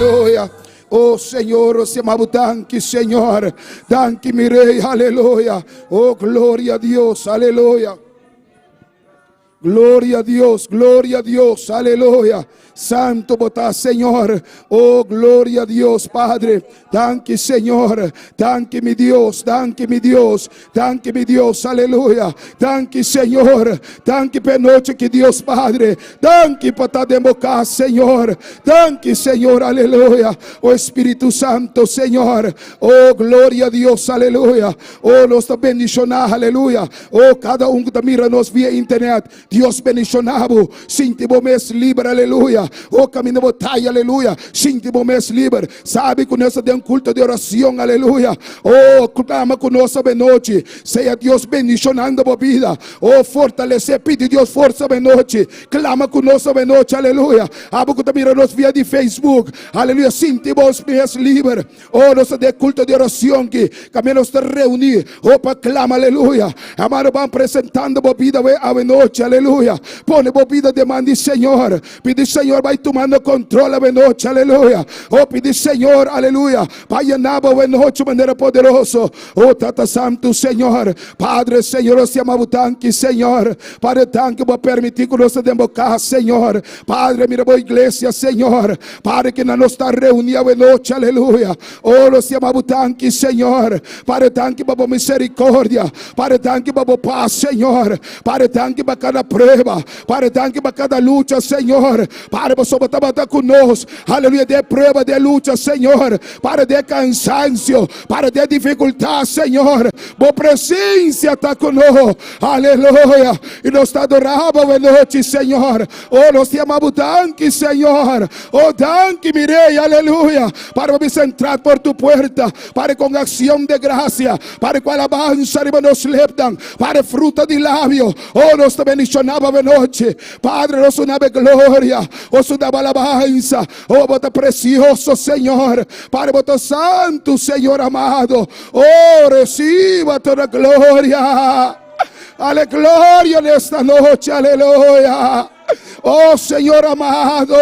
aleluya. Oh Señor, os amamos, danke Señor, danke mi Rey, aleluya. Oh gloria a Dios, aleluya. Gloria a Dios, aleluya. Santo botá, Señor. Oh, gloria a Dios, Padre. Danke, Señor. Danke, mi Dios. Danke, mi Dios. Danke, mi Dios. Aleluya. Danke, Señor. Danke per noche que Dios, Padre. Danke por estar de boca, Señor. Danke, Señor. Aleluya. Oh, Espíritu Santo, Señor. Oh, gloria a Dios. Aleluya. Oh, nos bendicionar. Aleluya. Oh, cada que está mirando via internet. Dios bendicionado. Sinto mês livre. Aleluia. Oh, caminho batalha, aleluia. Sinto mês livre. Sabe que nós temos culto de oração, aleluia. Oh, clama conosco a noite. Seja Deus bendicionando a vida. Oh, fortalecer, pede Deus força a noite. Clama conosco a noite, aleluia. Abo que também nos via de Facebook, aleluia. Sinto mês livre. Oh, nós temos culto de oração que caminho nos reunir. Oh, para clama, aleluia. Amado, vamos apresentando a vida a noite, aleluia. Põe a vida demanda, Senhor. Pede, Senhor, vai tomando controle a noite, aleluia. Oh, pede, Senhor, aleluia. Vai llenar a noite de maneira poderosa. Oh, Tata Santo, Senhor. Padre, Senhor, eu te amamos tanto, Senhor. Padre, tanto para permitir que nós democrar, Senhor. Padre, mira a igreja, Senhor. Padre, que nós está reunida a noite, aleluia. Oh, nós te amamos tanto, Senhor. Padre, tanto para misericórdia. Padre, tanto para paz, Senhor. Padre, tanto para cada prueba. Padre, tanto para cada luta, Senhor. Padre, você vai estar conosco. Aleluia, de prova, de luta, Senhor. Para de cansancio, para de dificuldade, Senhor. Boa presença está conosco. Aleluia. E nós está adorando a noite, Senhor. Oh, nós te amamos tanto, Senhor. Oh, tanto, mirei, aleluia. Para me entrar por tu puerta. Para com ação de graça. Para com alabança, nos levam. Para fruta de lábio. Oh, nós te bendicionamos a noite. Padre, nós damos glória. Nós damos alabança. Oh, bota precioso, Senhor. Padre, bota santo, Senhor amado. Oh, reciba toda glória. Ale glória nesta noite, aleluia. Oh, Senhor amado.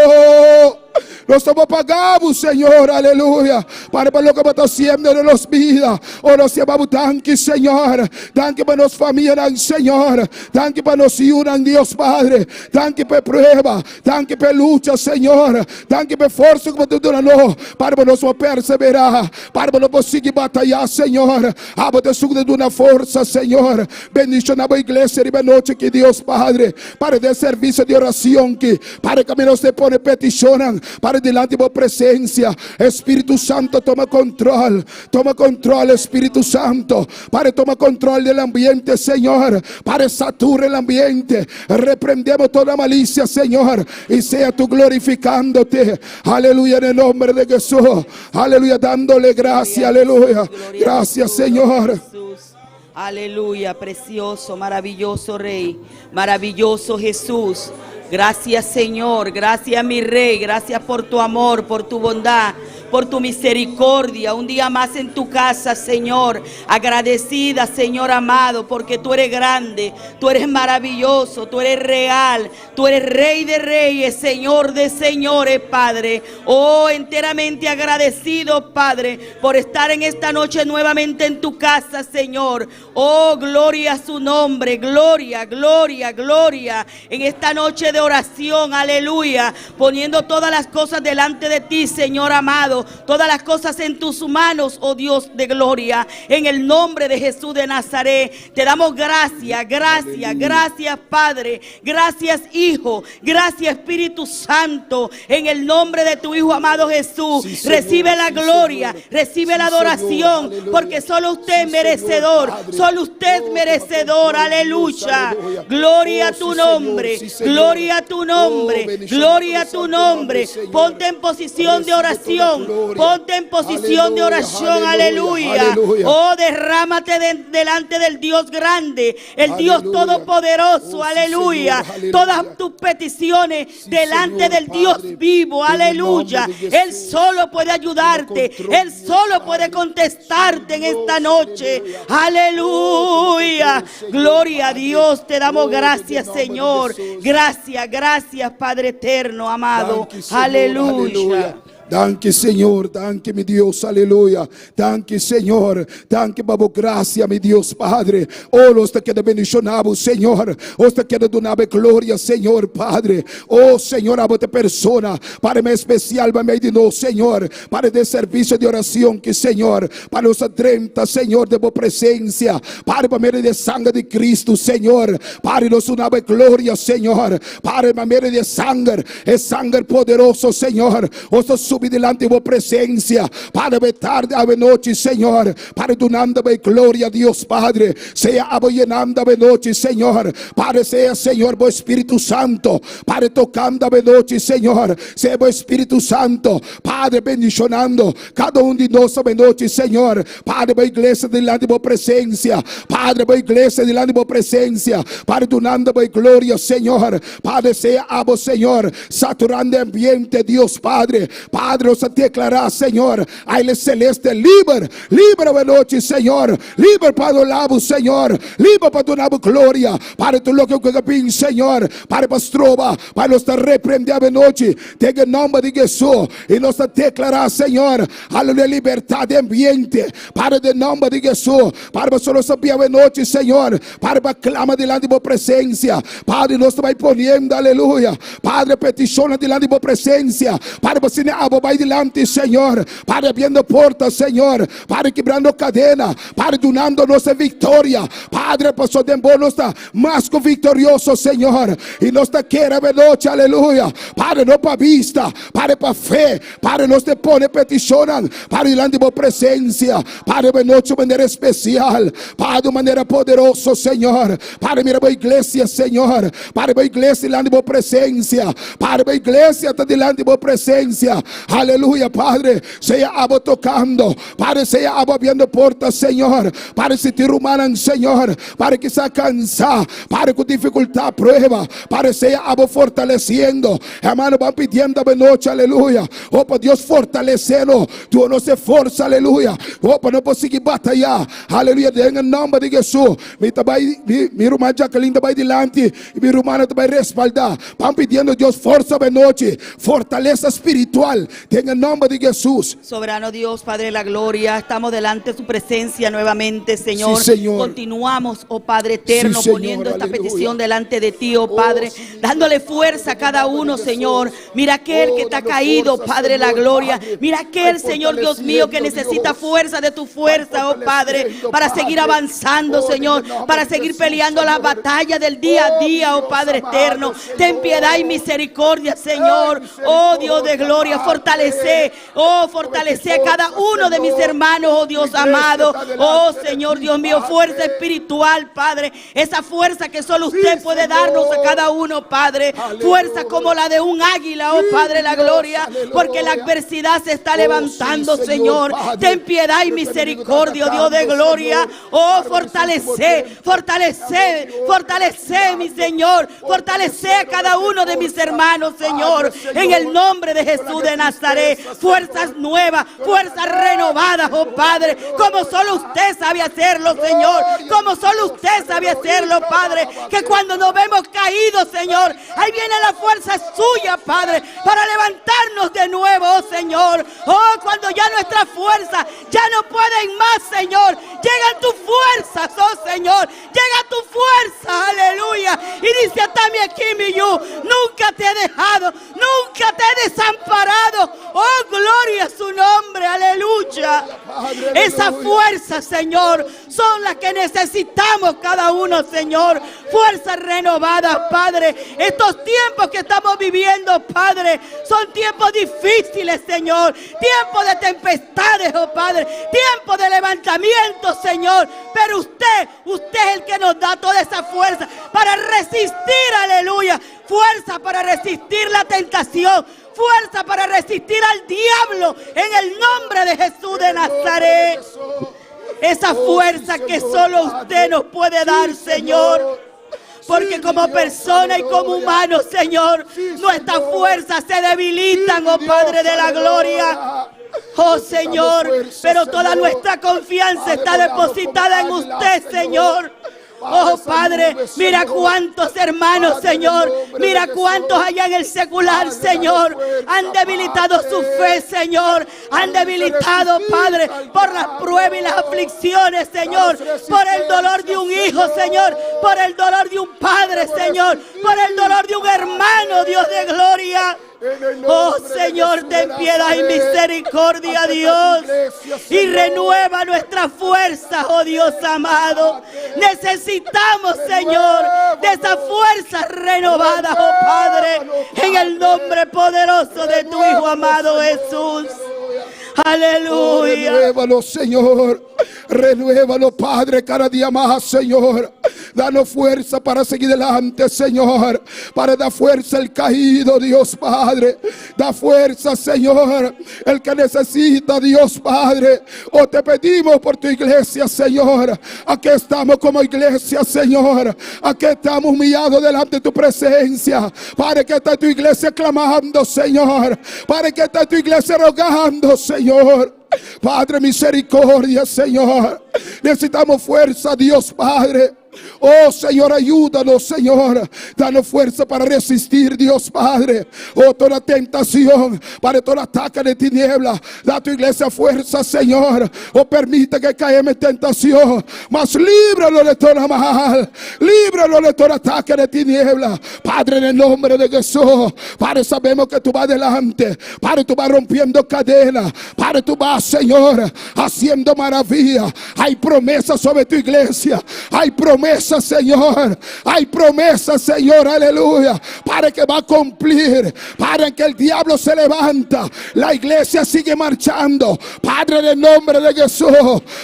Nós estamos pagamos, Senhor, aleluia. Para lo que está haciendo en nos vidas. Oh, nos amamos tanto, Senhor. Tanto para nos familia, Senhor. Tanto para nos unan, Dios Padre. Tanto para prueba. Tanto para lucha, Senhor. Tanto para força que tu dando. Para nos perseverar. Para nos conseguir batalhar, Senhor. Aba de suga de uma força, Senhor. Bendición a igreja de noite que Dios Padre. Para de serviço de oração que para que nos se pone peticionan. Para delante de presencia. Espíritu Santo, toma control, Espíritu Santo, para toma control del ambiente, Señor, para satura el ambiente. Reprendemos toda malicia, Señor, y sea tú glorificándote, aleluya, en el nombre de Jesús, aleluya, dándole gracia, aleluya, gracias, Señor. Aleluya, precioso, maravilloso Rey, maravilloso Jesús. Gracias, Señor, gracias, mi Rey, gracias por tu amor, por tu bondad, por tu misericordia. Un día más en tu casa, Señor, agradecida, Señor amado, porque tú eres grande, tú eres maravilloso, tú eres real, tú eres Rey de reyes, Señor de señores, Padre. Oh, enteramente agradecido, Padre, por estar en esta noche nuevamente en tu casa, Señor. Oh, gloria a su nombre, gloria, gloria, gloria, en esta noche de oración, aleluya, poniendo todas las cosas delante de ti, Señor amado, todas las cosas en tus manos, oh Dios de gloria, en el nombre de Jesús de Nazaret. Te damos gracias, gracias, gracias, Padre, gracias, Hijo, gracias, Espíritu Santo, en el nombre de tu Hijo amado Jesús. Sí, recibe la gloria, recibe la adoración, porque solo usted es merecedor, solo usted es merecedor, aleluya. Gloria a tu nombre, gloria a tu nombre, gloria a tu nombre. Ponte en posición de oración, ponte en posición de oración, aleluya. Oh, derrámate delante del Dios grande, el Dios todopoderoso, aleluya. Todas tus peticiones delante del Dios vivo, aleluya. Él solo puede ayudarte, Él solo puede contestarte en esta noche, aleluya. Gloria a Dios, te damos gracias, Señor. Gracias, gracias, Padre eterno, amado. Aleluya. Danke, Señor. Danke, mi Dios. Aleluya. Danke, Señor. Danke, Babo. Gracias, mi Dios, Padre. Oh, los te queda bendicionado, Señor. Os te queda donada glória, Senhor, Padre. Oh, Senhor, a outra persona, para me especial, para me de nós, Senhor, para de serviço de oração, que, Senhor, para os 30, Senhor, de boa presença, para meio de sangue de Cristo, Senhor, para nos uma glória, Senhor, para meio de sangue, é sangue poderoso, Senhor, os subir delante de boa presença, para ver tarde a noite, Senhor, para donando a glória a Deus, Padre, seja aboyenando a noite, Senhor, para ser, Senhor, o Espírito Santo, Padre, tocando a noite, Senhor, seja o Espírito Santo, Padre, bendicionando cada de nós a noite, Senhor, Padre, a igreja delante de boa presença, Padre, a igreja delante de boa presença, Padre, donando a glória, Senhor, Padre, seja abo, Senhor, saturando o ambiente, Deus, Padre, Padre, os declarar, Senhor, a Ele celeste, livre a noite, Senhor, livre para o lado, Senhor, livre para donar glória, para tu louco que capim, Senhor, para pastrova, para nos repreender a noite, tem o nome de Jesus, e nos declarar, Senhor, aleluia, liberdade ambiente, para o nome de Jesus, para só nos a noite, Senhor, para clama delante de boa presença, Padre, nós vai ponendo, aleluia, Padre, petição delante de boa presença, para você vai delante, Senhor, para abrindo portas, Senhor, para quebrando cadena, para donando nossa vitória, Padre, passou de bom, nós está mais que vitorioso, Senhor, e nós está querendo a noite, aleluia, para não para vista, para fé, para nós te põe petição, para delante de boa presença, para a noite de maneira especial, para de maneira poderosa, Senhor, para mirar a igreja, Senhor, para a igreja delante de boa presença, para a igreja está delante de boa presença, aleluia, Padre, seja abo tocando, para seja abo abrindo portas, Senhor, para se te rumaram, Senhor, para que se cansar, para com dificuldade, prueba, para seja abo fortalecendo, hermano, van pedindo a noite, aleluia, oh, para Deus fortalecendo, tu não se força, aleluia, oh, para não conseguir batalhar, aleluia, em nome de Jesus, minha irmã Jacqueline vai delante, e minha irmã vai respaldar, van pedindo a Deus força a noite, fortaleza espiritual, en el nombre de Jesús. Soberano Dios, Padre de la gloria, estamos delante de su presencia nuevamente, Señor. Sí, Señor. Continuamos, oh Padre eterno, Sí, Señor, poniendo esta aleluya. petición delante de ti, oh Padre, sí, dándole fuerza a cada uno, Señor. Mira aquel que está dando caído, fuerza, Padre de la Señor, gloria. Padre. Mira aquel, Ay, Señor Dios mío, que necesita Dios. fuerza de tu fuerza, oh Padre, Fortaleciendo, para Padre. seguir avanzando, Oh, Señor, en el nombre para de seguir Jesús, peleando la Señor. batalla del día a Oh, día, oh Dios Padre amado, eterno. Señor. Ten piedad y misericordia, Señor. Oh Dios de gloria, fortalece, oh fortalece a cada uno de mis hermanos, oh Dios amado. Oh Señor Dios mío, fuerza espiritual, Padre. Esa fuerza que solo usted puede darnos a cada uno, Padre. Fuerza como la de un águila, oh Padre, la gloria. Porque la adversidad se está levantando, Señor. Ten piedad y misericordia, Dios de gloria. Oh, fortalece, fortalece, fortalece, mi Señor. Fortalece a cada uno de mis hermanos, Señor. En el nombre de Jesús de Nazaret. Fuerzas nuevas, fuerzas renovadas, oh Padre. Como solo usted sabe hacerlo, Señor. Como solo usted sabe hacerlo, Padre. Que cuando nos vemos caídos, Señor, ahí viene la fuerza suya, Padre, para levantarnos de nuevo, oh Señor. Oh, cuando ya nuestra fuerza ya no pueden más, Señor. Llegan tus fuerzas, oh Señor. Llega tu fuerza, aleluya. Y dice a Tami aquí, mi yo, nunca te he dejado, nunca te he desamparado. Oh, gloria a su nombre, aleluya. Esa fuerza, Señor, son las que necesitamos cada uno, Señor. Fuerzas renovadas, Padre. Estos tiempos que estamos viviendo, Padre, son tiempos difíciles, Señor. Tiempos de tempestades, oh Padre. Tiempos de levantamiento, Señor. Pero usted es el que nos da toda esa fuerza para resistir, aleluya. Fuerza para resistir la tentación. Fuerza para resistir al diablo en el nombre de Jesús de Nazaret. Esa fuerza que solo usted nos puede dar, Señor. Porque como persona y como humano, Señor, nuestras fuerzas se debilitan, oh Padre de la gloria. Oh Señor, pero toda nuestra confianza está depositada en usted, Señor. Oh Padre, mira cuántos hermanos, Señor, mira cuántos allá en el secular, Señor, han debilitado su fe, Señor, han debilitado, Padre, por las pruebas y las aflicciones, Señor, por el dolor de un hijo, Señor, por el dolor de un padre, Señor, por el dolor de un hermano, Dios de gloria. Oh Señor, ten piedad y misericordia, Dios, y renueva nuestra fuerza, oh Dios amado. Necesitamos, Señor, de esa fuerza renovada, oh Padre, en el nombre poderoso de tu Hijo amado Jesús. Aleluya. Renuévalo, Señor. Renuévalo, Padre, cada día más, Señor. Danos fuerza para seguir adelante, Señor. Para dar fuerza al caído, Dios Padre. Da fuerza, Señor, el que necesita, Dios Padre. Oh, te pedimos por tu iglesia, Señor. Aquí estamos como iglesia, Señor. Aquí estamos humillados delante de tu presencia. Padre, que está tu iglesia clamando, Señor. Padre, que está tu iglesia rogando, Señor. Padre, misericordia, Señor. Necesitamos fuerza, Dios Padre. Oh Señor, ayúdanos, Señor. Danos fuerza para resistir, Dios Padre. Oh, toda tentación, para todo ataque de tinieblas. Da a tu iglesia fuerza, Señor. Oh, permite que caigamos en tentación, mas líbralo de todo mal. Líbralo de todo ataque de tinieblas. Padre, en el nombre de Jesús. Padre, sabemos que tú vas adelante. Padre, tú vas rompiendo cadenas. Padre, tú vas, Señor, haciendo maravillas. Hay promesas sobre tu iglesia. Hay promesas, Señor. Hay promesas, Señor, aleluya. Para que va a cumplir. Para que el diablo se levanta. La iglesia sigue marchando. Padre, en el nombre de Jesús.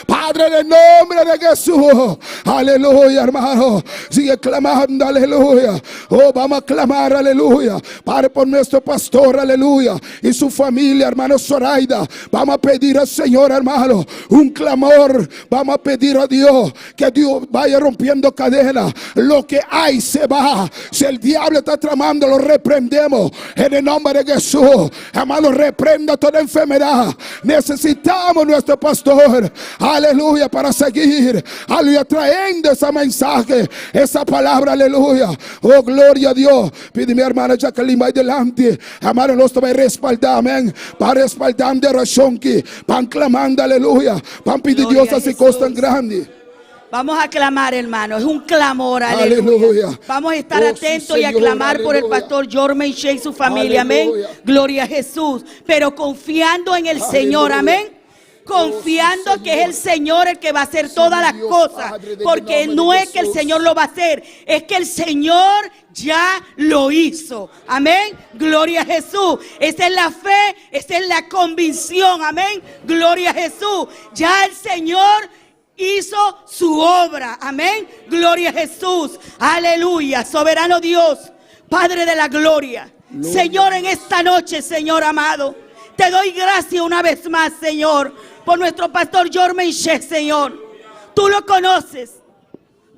Padre, en el nombre de Jesús. Aleluya, hermano. Sigue clamando, aleluya. Oh, vamos a clamar, aleluya. Padre, por nuestro pastor, aleluya. Y su familia, hermano Zoraida. Vamos a pedir al Señor, hermano, un clamor. Vamos a pedir a Dios que Dios vaya rompiendo cadenas. Lo que hay se va. Si el diablo está tramando, lo reprendemos en el nombre de Jesús. Hermano, reprenda toda enfermedad. Necesitamos nuestro pastor, aleluya, para seguir, aleluya, trayendo ese mensaje, esa palabra, aleluya. Oh, gloria a Dios. Pide mi hermana Jacqueline, va delante. Hermano, nos va a respaldar, amén. Para respaldar de razón que van clamando, aleluya. Van pidiendo Dios así cosas tan grandes. Vamos a clamar, hermano. Es un clamor, aleluya. Aleluya. Vamos a estar atentos sí, y a Señor, clamar por el aleluya. pastor Jorman Shea y su familia, Aleluya. amén. Gloria a Jesús. Pero confiando en el Señor, amén. Confiando sí, que es el Señor el que va a hacer todas las Dios, cosas. Padre, Porque en el no nombre de es que el Jesús. Señor lo va a hacer, es que el Señor ya lo hizo. Amén. Gloria a Jesús. Esa es la fe, esa es la convicción. Amén. Gloria a Jesús. Ya el Señor hizo su obra, amén, gloria a Jesús, aleluya, soberano Dios, Padre de la gloria, Señor, en esta noche, Señor amado, te doy gracias una vez más, Señor, por nuestro pastor Jorman Shea, Señor. Tú lo conoces,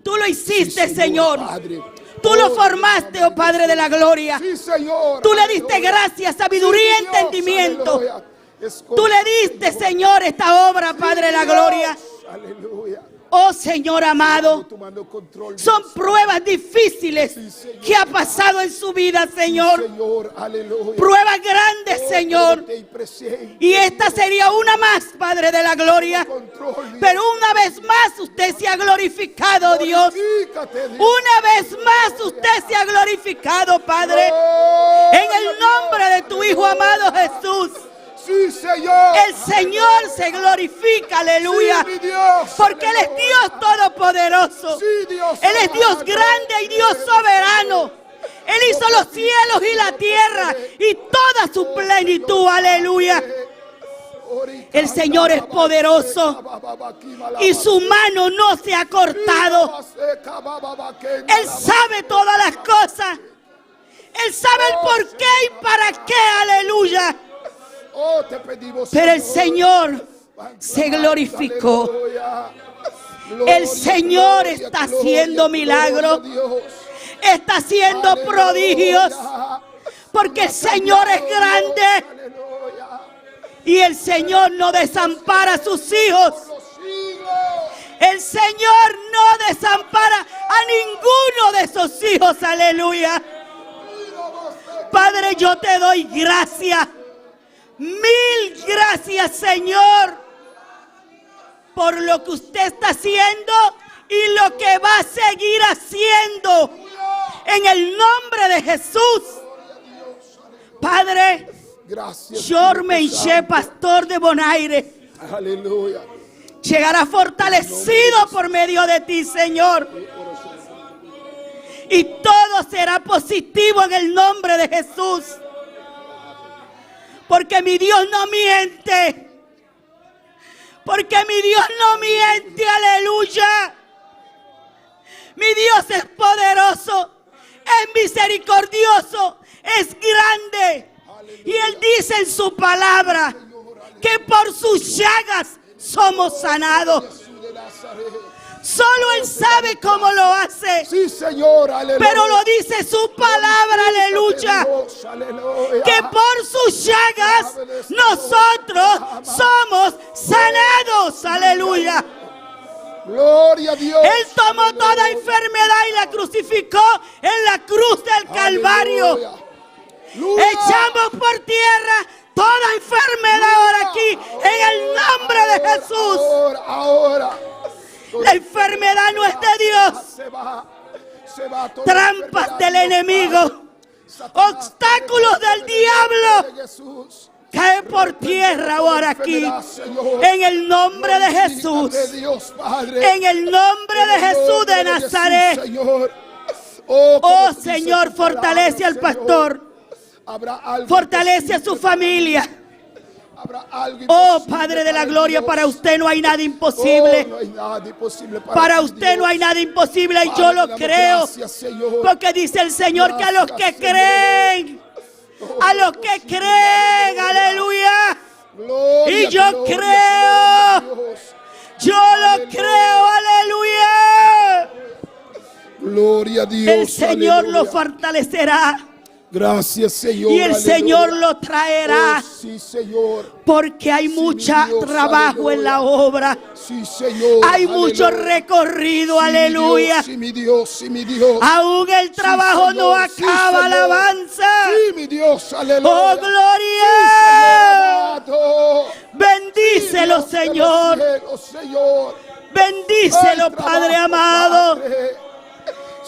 tú lo hiciste, Sí, Señor. Padre. Tú lo formaste, oh Padre de la gloria. Sí, Señor. Tú le diste Aleluya. gracia, sabiduría y Sí, Dios, entendimiento. aleluya. Tú le diste, Señor, esta obra, Padre de la gloria. Aleluya. Oh Señor amado, Tomando control, son pruebas difíciles Señor. que ha pasado en su vida, Señor. Señor, aleluya. Pruebas grandes, Señor. Y esta sería una más, Padre de la gloria. Pero una vez más usted se ha glorificado, Dios. Una vez más usted se ha glorificado, Padre. En el nombre de tu Hijo amado Jesús. Sí, Señor. El Señor se glorifica, aleluya. Sí, mi Dios, porque Él es Dios todopoderoso. Sí, Dios, Él es Dios amado. grande y Dios soberano. Él hizo los cielos y la tierra y toda su plenitud, aleluya. El Señor es poderoso y su mano no se ha cortado. Él sabe todas las cosas. Él sabe el por qué y para qué, aleluya. Pero el Señor se glorificó. El Señor está haciendo milagros. Está haciendo prodigios. Porque el Señor es grande. Y el Señor no desampara a sus hijos. El Señor no desampara a ninguno de esos hijos. Aleluya. Padre, yo te doy gracias. Mil gracias, Señor, por lo que usted está haciendo y lo que va a seguir haciendo. En el nombre de Jesús. Padre, Gracias. Jormenche, pastor de Bonaire, Aleluya. llegará fortalecido por medio de ti, Señor. Y todo será positivo en el nombre de Jesús. Porque mi Dios no miente. Porque mi Dios no miente, aleluya. Mi Dios es poderoso, es misericordioso, es grande. Y Él dice en su palabra que por sus llagas somos sanados. Solo Él sabe cómo lo hace. Sí, Señor, aleluya. Pero lo dice su palabra, aleluya. Que por sus llagas nosotros somos sanados, aleluya. Gloria a Dios. Él tomó toda enfermedad y la crucificó en la cruz del Calvario. Aleluya. Echamos por tierra toda enfermedad ahora aquí en el nombre de Jesús. Ahora. La enfermedad no es de Dios. Se va toda Trampas enfermedad, del enemigo, obstáculos del diablo, Jesús. cae por tierra ahora aquí. En el nombre de Jesús. En el nombre de Jesús de Nazaret. Oh Señor, fortalece al pastor. Fortalece a su familia. Oh Padre de la gloria, para usted no hay nada imposible. Para usted no hay nada imposible y yo lo creo. Porque dice el Señor que a los que creen, aleluya. Y yo creo. Yo lo creo, aleluya. Gloria a Dios. El Señor lo fortalecerá. Gracias, Señor. Y el aleluya. Señor lo traerá. Oh, sí, Señor. Porque hay mucho Dios, trabajo en la aleluya. obra. Sí, Señor. Hay aleluya. mucho recorrido, aleluya. Sí, mi Dios, sí, mi Dios. Aún el trabajo Señor, no acaba, sí, Señor. alabanza. Sí, mi Dios, aleluya. Oh, Sí, gloria. Señor amado. Bendícelo, Sí, Dios de los Señor. cielos, Señor. Bendícelo, Ay, Padre trabajo, amado. Padre.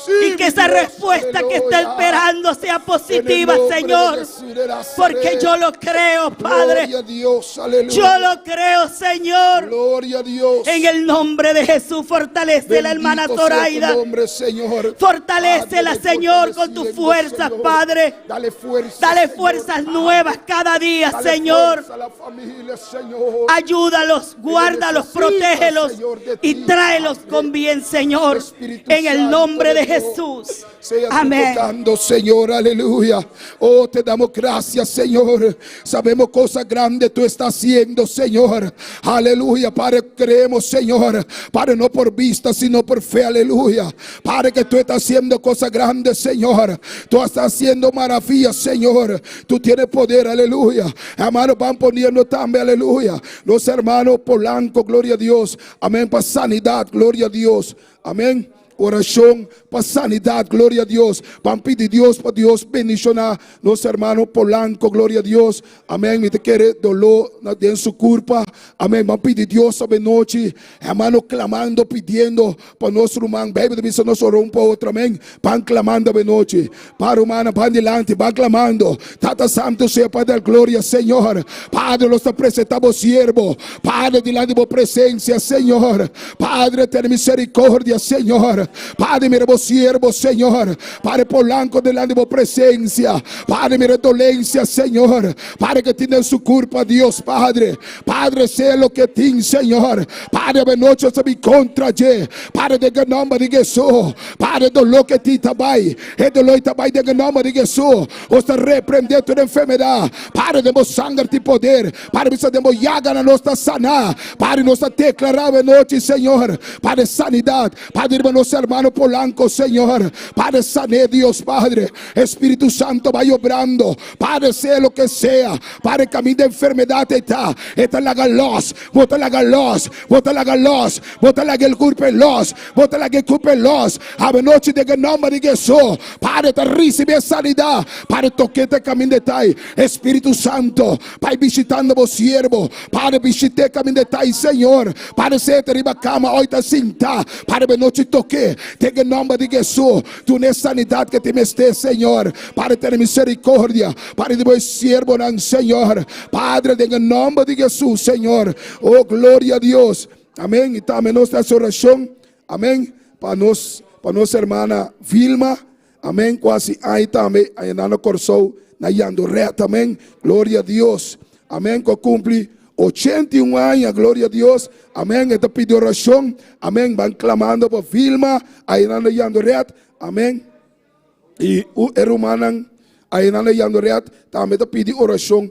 Sí, Y que mi esa Dios, respuesta que está aleluya. esperando sea positiva, En el nombre de Señor. Jesús de Nazaret. Porque yo lo creo, Padre. Gloria a Dios, aleluya. Yo lo creo, Señor. Gloria a Dios. En el nombre de Jesús, fortalece la hermana Bendito sea Zoraida. tu nombre, Señor. Fortalécela, Padre, Señor, con tus fortaleciendo, fuerzas, Señor. Padre. Dale fuerza. Dale Señor, fuerzas Padre. nuevas cada día, Dale Señor. fuerza a la familia, Señor. Ayúdalos, guárdalos, necesita, protégelos Señor, de y ti, tráelos Padre. con bien, Señor. Espíritu En el Santo nombre de Dios. Jesús. Sea tú Amén. tocando, Señor, aleluya. Oh, te damos gracias, Señor. Sabemos cosas grandes tú estás haciendo, Señor. Aleluya, Padre, creemos, Señor. Padre, no por vista, sino por fe, aleluya. Padre, que tú estás haciendo cosas grandes, Señor. Tú estás haciendo maravillas, Señor. Tú tienes poder, aleluya. Hermanos, van poniendo también, aleluya. Los hermanos Polanco, gloria a Dios. Amén, para sanidad, gloria a Dios. Amén. Oración para sanidad, gloria a Dios. Van a pedir Dios para Dios bendicionar los hermanos Polanco, gloria a Dios. Amén. Y te quiere dolor en su culpa. Amén. Van a pedir Dios esta noche. Hermanos clamando, pidiendo para nuestro hermano. Baby, de vista nos oró un para otro. Amén. Van clamando esta noche. Para hermana, van delante, van clamando. Tata Santo sea Padre de gloria, Señor. Padre, los presentamos siervo. Padre, delante de tu presencia, Señor. Padre, ten misericordia, Señor. Padre, mira vos siervo, Señor. Padre Polanco, delante de tu presencia. Padre, mira dolencia, Señor. Padre, que tiene su culpa, Dios, Padre. Padre, sea lo que tiene, Señor. Padre, de noche se me contra je. Padre, de nombre de Jesús. Padre, dolor que ti tabai. El dolor tabai de nombre de Jesús. O se reprende toda enfermedad. Padre, demos sangre y poder. Padre, demos llaga na nossa sanar. Padre, nos declarava noite, Senhor. Padre, sanidade. Padre, irmão, nos hermano Polanco, Señor. Padre, sané, Dios Padre. Espíritu Santo, vaya obrando. Padre, sea lo que sea. Padre, camino de enfermedad está. Esta la galos. Bota la galos. Bota la galos. Bota la que culpe los. Bota la que culpe los. A noite de nombre de Jesús. Padre, te recibe sanidad. Padre, toque este camino de tai. Espíritu Santo, Pai, visitando vos siervo. Padre, visite caminho de tai, Senhor. Padre, se te riba cama, hoy te sinta. Padre, noite toque. Tenga nome de Jesus. Tu nessa sanidade que te me estés, Senhor. Padre, tenha misericórdia. Padre, de vos siervo, não, Senhor. Padre, tenga nome de Jesus, Senhor. Oh, glória a Deus. Amém. E também nossa oração. Amém. Para nossa irmã Vilma. Amém. Quase aí também. Aí na Corsou. Na Yandoré também. Glória a Deus. Amém. Que cumpre 81 anos, glória a Deus. Amém. Esta pediu oração. Amém. Van clamando por Vilma. Aí na Yandoré. Amém. E o hermano aí na Yandoré também pediu oração.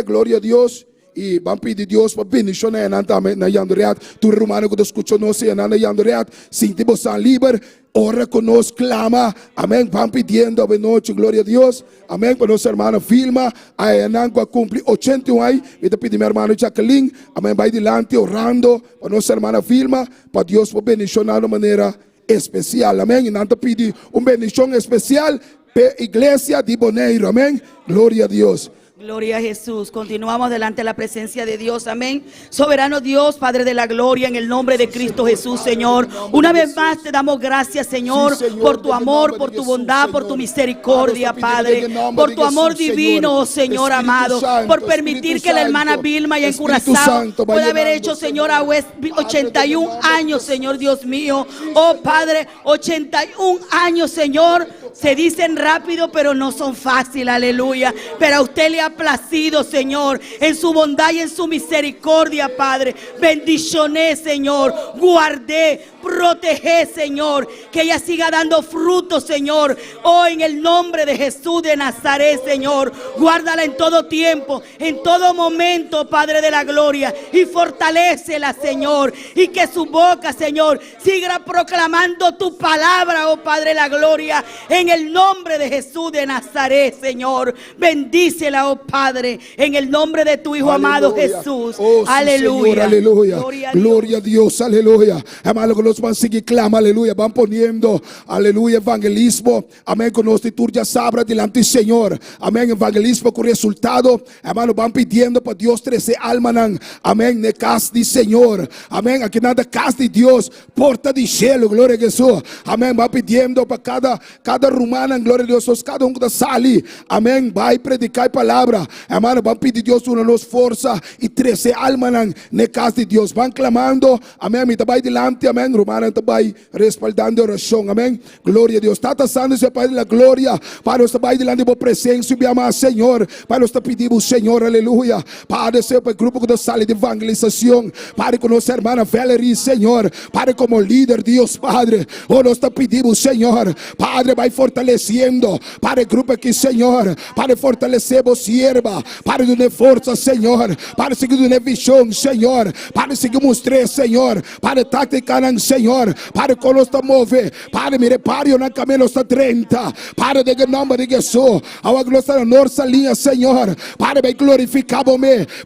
Glória a Deus. E vamos pedir Deus para bendição na Yandoré. Tu romano que escutou nós na Yandoré. Sinta você livre. Ora conosco, clama, amém. Vamos pedindo a noite, glória a Deus, amém. Para nossa irmã Vilma, a Enangua cumpre 81 anos. E pedir minha irmã Jacqueline, amém. Vai adiante orando para nossa irmã Vilma, para Deus para bendicionar de maneira especial, amém. E nós pedir bendição especial para a igreja de Boneiro, amém. Glória a Deus. Gloria a Jesús. Continuamos delante de la presencia de Dios. Amén. Soberano Dios, Padre de la gloria, en el nombre de Cristo Jesús, Señor. Una vez más te damos gracias, Señor, por tu amor, por tu bondad, por tu misericordia, Padre. Por tu amor divino, Señor amado. Por permitir que la hermana Vilma y en Curazao pueda haber hecho, Señor, a 81 años, Señor Dios mío. Oh Padre, 81 años, Señor. Se dicen rápido, pero no son fáciles, aleluya. Pero a usted le ha placido, Señor, en su bondad y en su misericordia, Padre. Bendicioné, Señor. Guardé, protegé, Señor. Que ella siga dando frutos, Señor. Oh, en el nombre de Jesús de Nazaret, Señor. Guárdala en todo tiempo, en todo momento, Padre de la gloria. Y fortalécela, Señor. Y que su boca, Señor, siga proclamando tu palabra, oh Padre de la gloria. En el nombre de Jesús de Nazaret, Señor. Bendícela, oh Padre, en el nombre de tu Hijo amado Jesús. Oh, sí, aleluya. Señor, aleluya. Gloria a Dios, aleluya. Hermano, que nos van a seguir clama, aleluya. Van poniendo, aleluya, evangelismo. Amén, con nuestra liturgia sabra delante del Señor. Amén, evangelismo con resultado. Hermano, van pidiendo para Dios 13 almas. Amén, de casa de Señor. Amén, aquí nada casa de Dios. Porta de cielo, gloria a Jesús. Amén, van pidiendo para cada romana, glória a Deus, cada um que sale, amém, vai predicar a palavra, hermano, vamos pedir a Deus uma nos força e 13 almas na casa de Deus, vão clamando, amém, e também delante, amém, romana também respaldando a oração, amém, glória a Deus, está passando esse Pai da glória, para nós também delante da presença, e amar Senhor, para nós pedimos Senhor, aleluia, para ser para o grupo que sale de evangelização, para com nossa irmã Valerie, Senhor, para como líder, Deus Padre, oh, nós pedimos Senhor, Padre, vai fortalecendo para o grupo aqui, Senhor, para fortalecer a sierva, para dar força, Senhor, para seguir uma visão, Senhor, para seguir mostrar, Senhor, para tática, Senhor, para que nós mover, para me repare na caminho está 30, para de nome de Jesus, a glória na nossa linha, Senhor, para me glorificar,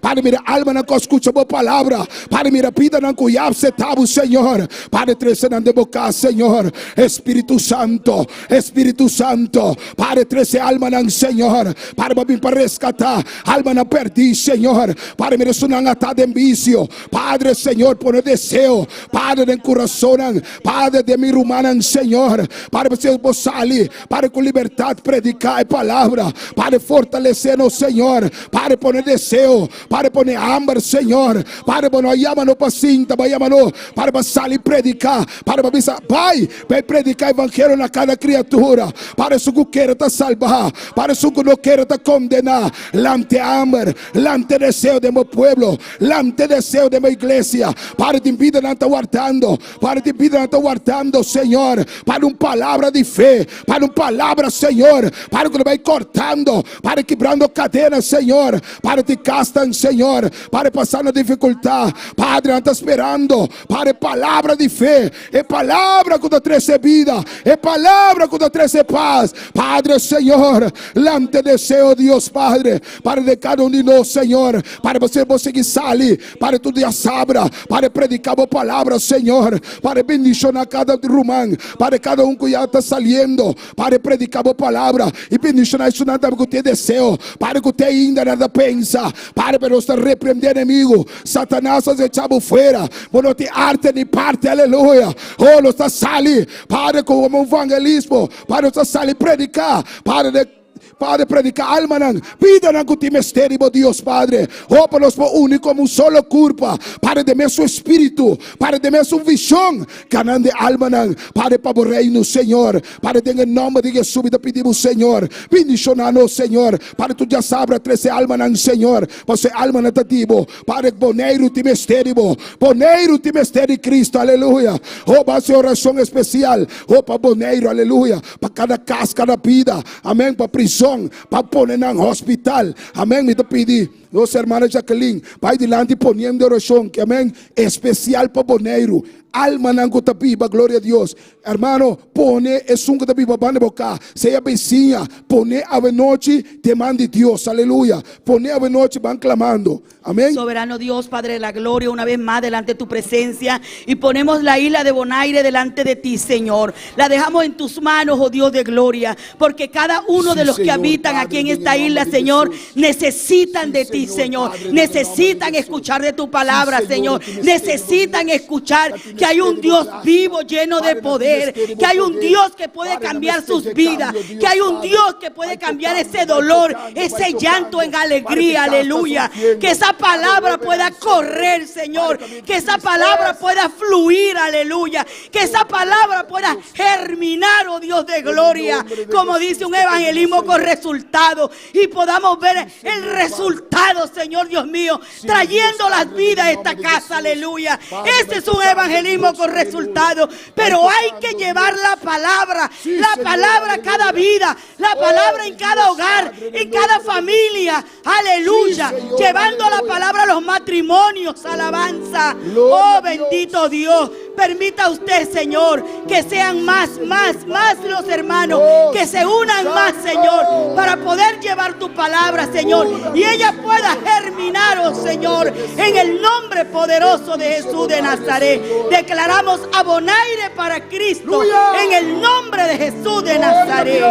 para me alma na que escuta a palavra, para me vida na cuiab setavo, Senhor, para trazer na boca, Senhor, Espírito Santo, para 13 almas, Senhor, para vir para resgatar, alma não perdi, Senhor, para me ressonar atado em vício, Padre, Senhor, por desejo, Padre, de coração, Padre, de minha humana, Senhor, para você sair, para com liberdade predicar a palavra, para fortalecer-nos, Senhor, para pôr desejo, para pôr hambre, Senhor, para pôr no pacinta, para sair predicar, para avisar, Pai, vai predicar o evangelho na cada criatura, para isso que quero te salvar, para isso que não quero te condenar, lante hambre, lante desejo de meu pueblo, lante desejo de minha igreja, para te vida não está guardando, Padre, te pido, estou guardando, Senhor, para uma palavra de fé, para uma palavra, Senhor, para que vai cortando, para quebrando cadenas, Senhor, para te castam, Senhor, para passar na dificuldade. Padre, não está esperando, para palavra de fé, é palavra que te traz vida, é palavra que te traz paz. Padre, Senhor, lante desejo, Deus, Padre, para de cada um de nós, Senhor, para você conseguir sair, para tu dia sabra, para predicar a palavra, Senhor, para bendicionar cada irmão, para cada um que já está saindo, para predicar a palavra e bendicionar isso nada que te desejo, para que te ainda nada pensa, para nós repreender inimigo, Satanás se echamos fora, por não ter arte nem parte, aleluia. Oh, nós está sali, para como um evangelismo, para nós sair predicar, Padre, predica alma nan, vida nan que te mistério, Deus, Padre. Oh, para nós unir como um solo corpo, para de mesmo espírito, para de mesmo visão, canande alma nan, para o reino, Senhor, para de em nome de Jesus, te pedimos, Senhor, bendicionar-nos, Senhor, para tu já sabes, treze alma nan, Senhor, você alma natativo, para boneiro te mistério Cristo, aleluia. Oh, para essa oração especial, oh, para boneiro, aleluia, para cada casa, cada vida, amém, para prisão, para pôr no hospital, amém. Me te pedi, nossa irmã Jacqueline, vai dilante ponendo oração, que amém, especial para boneiro, alma nango tapiba, glória a Deus. Hermano, pone es un que tapiba bane boca, seja vizinha, pone a noite, te mande Dios, aleluya. Pone a noite, van clamando, amén. Soberano Dios, Padre de la gloria, una vez más delante de tu presencia, y ponemos la isla de Bonaire delante de ti, Señor. La dejamos en tus manos, oh Dios de gloria, porque cada uno de los que habitan aquí en esta isla, Señor, necesitan de ti, Señor. Necesitan escuchar de tu palabra, Señor. Necesitan escuchar que hay un Dios vivo, lleno de poder, que hay un Dios que puede cambiar sus vidas, que hay un Dios que puede cambiar ese dolor, ese llanto en alegría, aleluya. Que esa palabra pueda correr, Señor, que esa palabra pueda fluir, aleluya, que esa palabra pueda germinar, oh Dios de gloria, como dice un evangelismo con resultado, y podamos ver el resultado, Señor Dios mío, trayendo las vidas a esta casa, aleluya. Ese es un evangelismo con resultado, pero hay que llevar la palabra a cada vida, la palabra en cada hogar, en cada familia, aleluya, llevando la palabra a los matrimonios, alabanza. Oh, bendito Dios, permita usted, Señor, que sean más los hermanos, que se unan más, Señor, para poder llevar tu palabra, Señor, y ella pueda germinar, oh Señor, en el nombre poderoso de Jesús de Nazaret. Declaramos a Bonaire para Cristo, en el nombre de Jesús de Nazaret.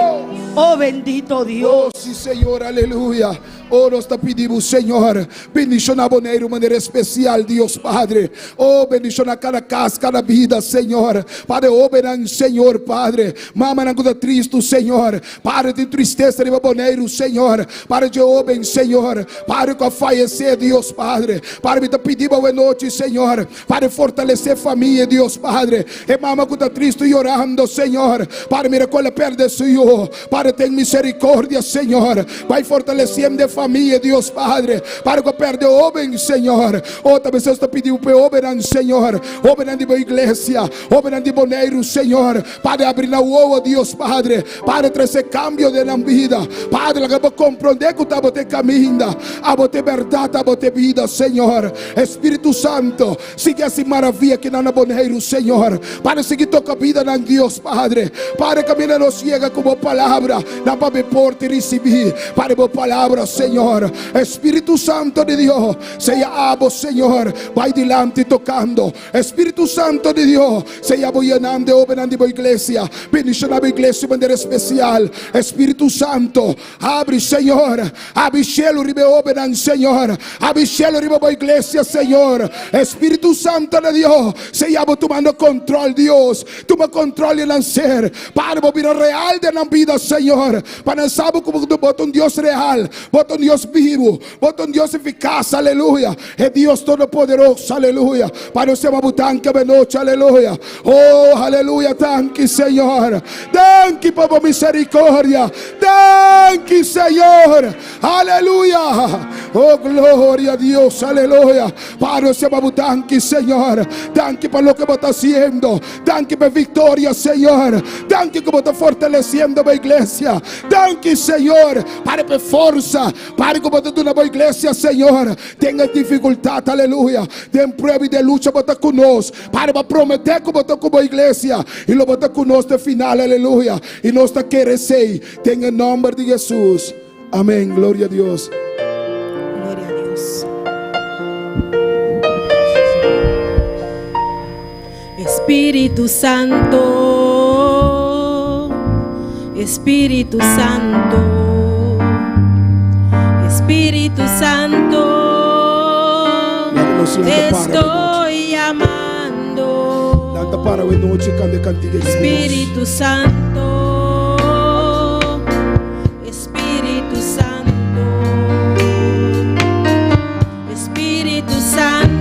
Oh, bendito Dios. Oh, sí, Señor, aleluya. Oh, nós te pedimos, Senhor, bendicionar Bonaire de maneira especial, Deus Padre. Oh, bendicionar cada casa, cada vida, Senhor. Padre, oberan, Senhor, Padre. Mama na coisa triste, Senhor. Padre, de tristeza de Bonaire, Senhor. Padre, de oben, Senhor. Padre, com a falecer, Deus Padre. Padre, me te pedimos boa noite, Senhor. Padre, fortalecer família, Deus Padre. E mama com triste e orando, Senhor. Padre, mira qual perde, Senhor. Padre, tem misericórdia, Senhor. Vai fortalecendo de família, Deus Padre, para que perde homem, Senhor. Oh, também você está pedindo para oberan, Senhor, oberan de boa igreja, oberan de Bonaire, Senhor, para abrir na uova, Deus Padre, para trazer cambio de na vida, Padre, que vou compreender que estava te caminhando, a bote verdade, a bote vida, Senhor. Espírito Santo, siga essa maravilha que na Bonaire, Senhor, para seguir toca vida na Deus Padre, para que a minha nos chega com boa palavra, na para me porte e receber, para boa palavra, Senhor. Espírito Santo de Dios, seja abo, Senhor, vai dilante tocando. Espírito Santo de Dios, seja boianando, operando a igreja, bendicionando a igreja de maneira especial. Espírito Santo, abre, Senhor, abre cielo, ribe operan, Senhor, abre cielo, ribe a igreja, Senhor. Espírito Santo de Dios, seja tomando controle, Deus, toma controle no ser, para virar real de na vida, Senhor, para saber como tu bota Deus real, bota un Dios vivo, bota un Dios eficaz, aleluya. Es Dios todopoderoso, aleluya. Para usted mabutanca benoche, aleluya. Oh, aleluya, thank you, Señor. Thank you por tu misericordia. Thank you, Señor. Aleluya. Oh, gloria a Dios, aleluya. Para usted mabutanca, Señor. Thank you por lo que vos estás haciendo. Thank you por victoria, Señor. Thank you como está fortaleciendo la iglesia. Thank you, Señor, para que fuerza, para que vos una boa iglesia, Señor. Tenga dificultad, aleluya, de prueba y de lucha, vos estás con nosotros, para prometer que vos estás con la iglesia y lo vos estás con nosotros de final, aleluya. Y nos está querer, tenga el nombre de Jesús. Amén, gloria a Dios. Gloria a Dios. Espíritu Santo, Espíritu Santo, Espíritu Santo, te estoy llamando. Espíritu Santo, Espíritu Santo, Espíritu Santo.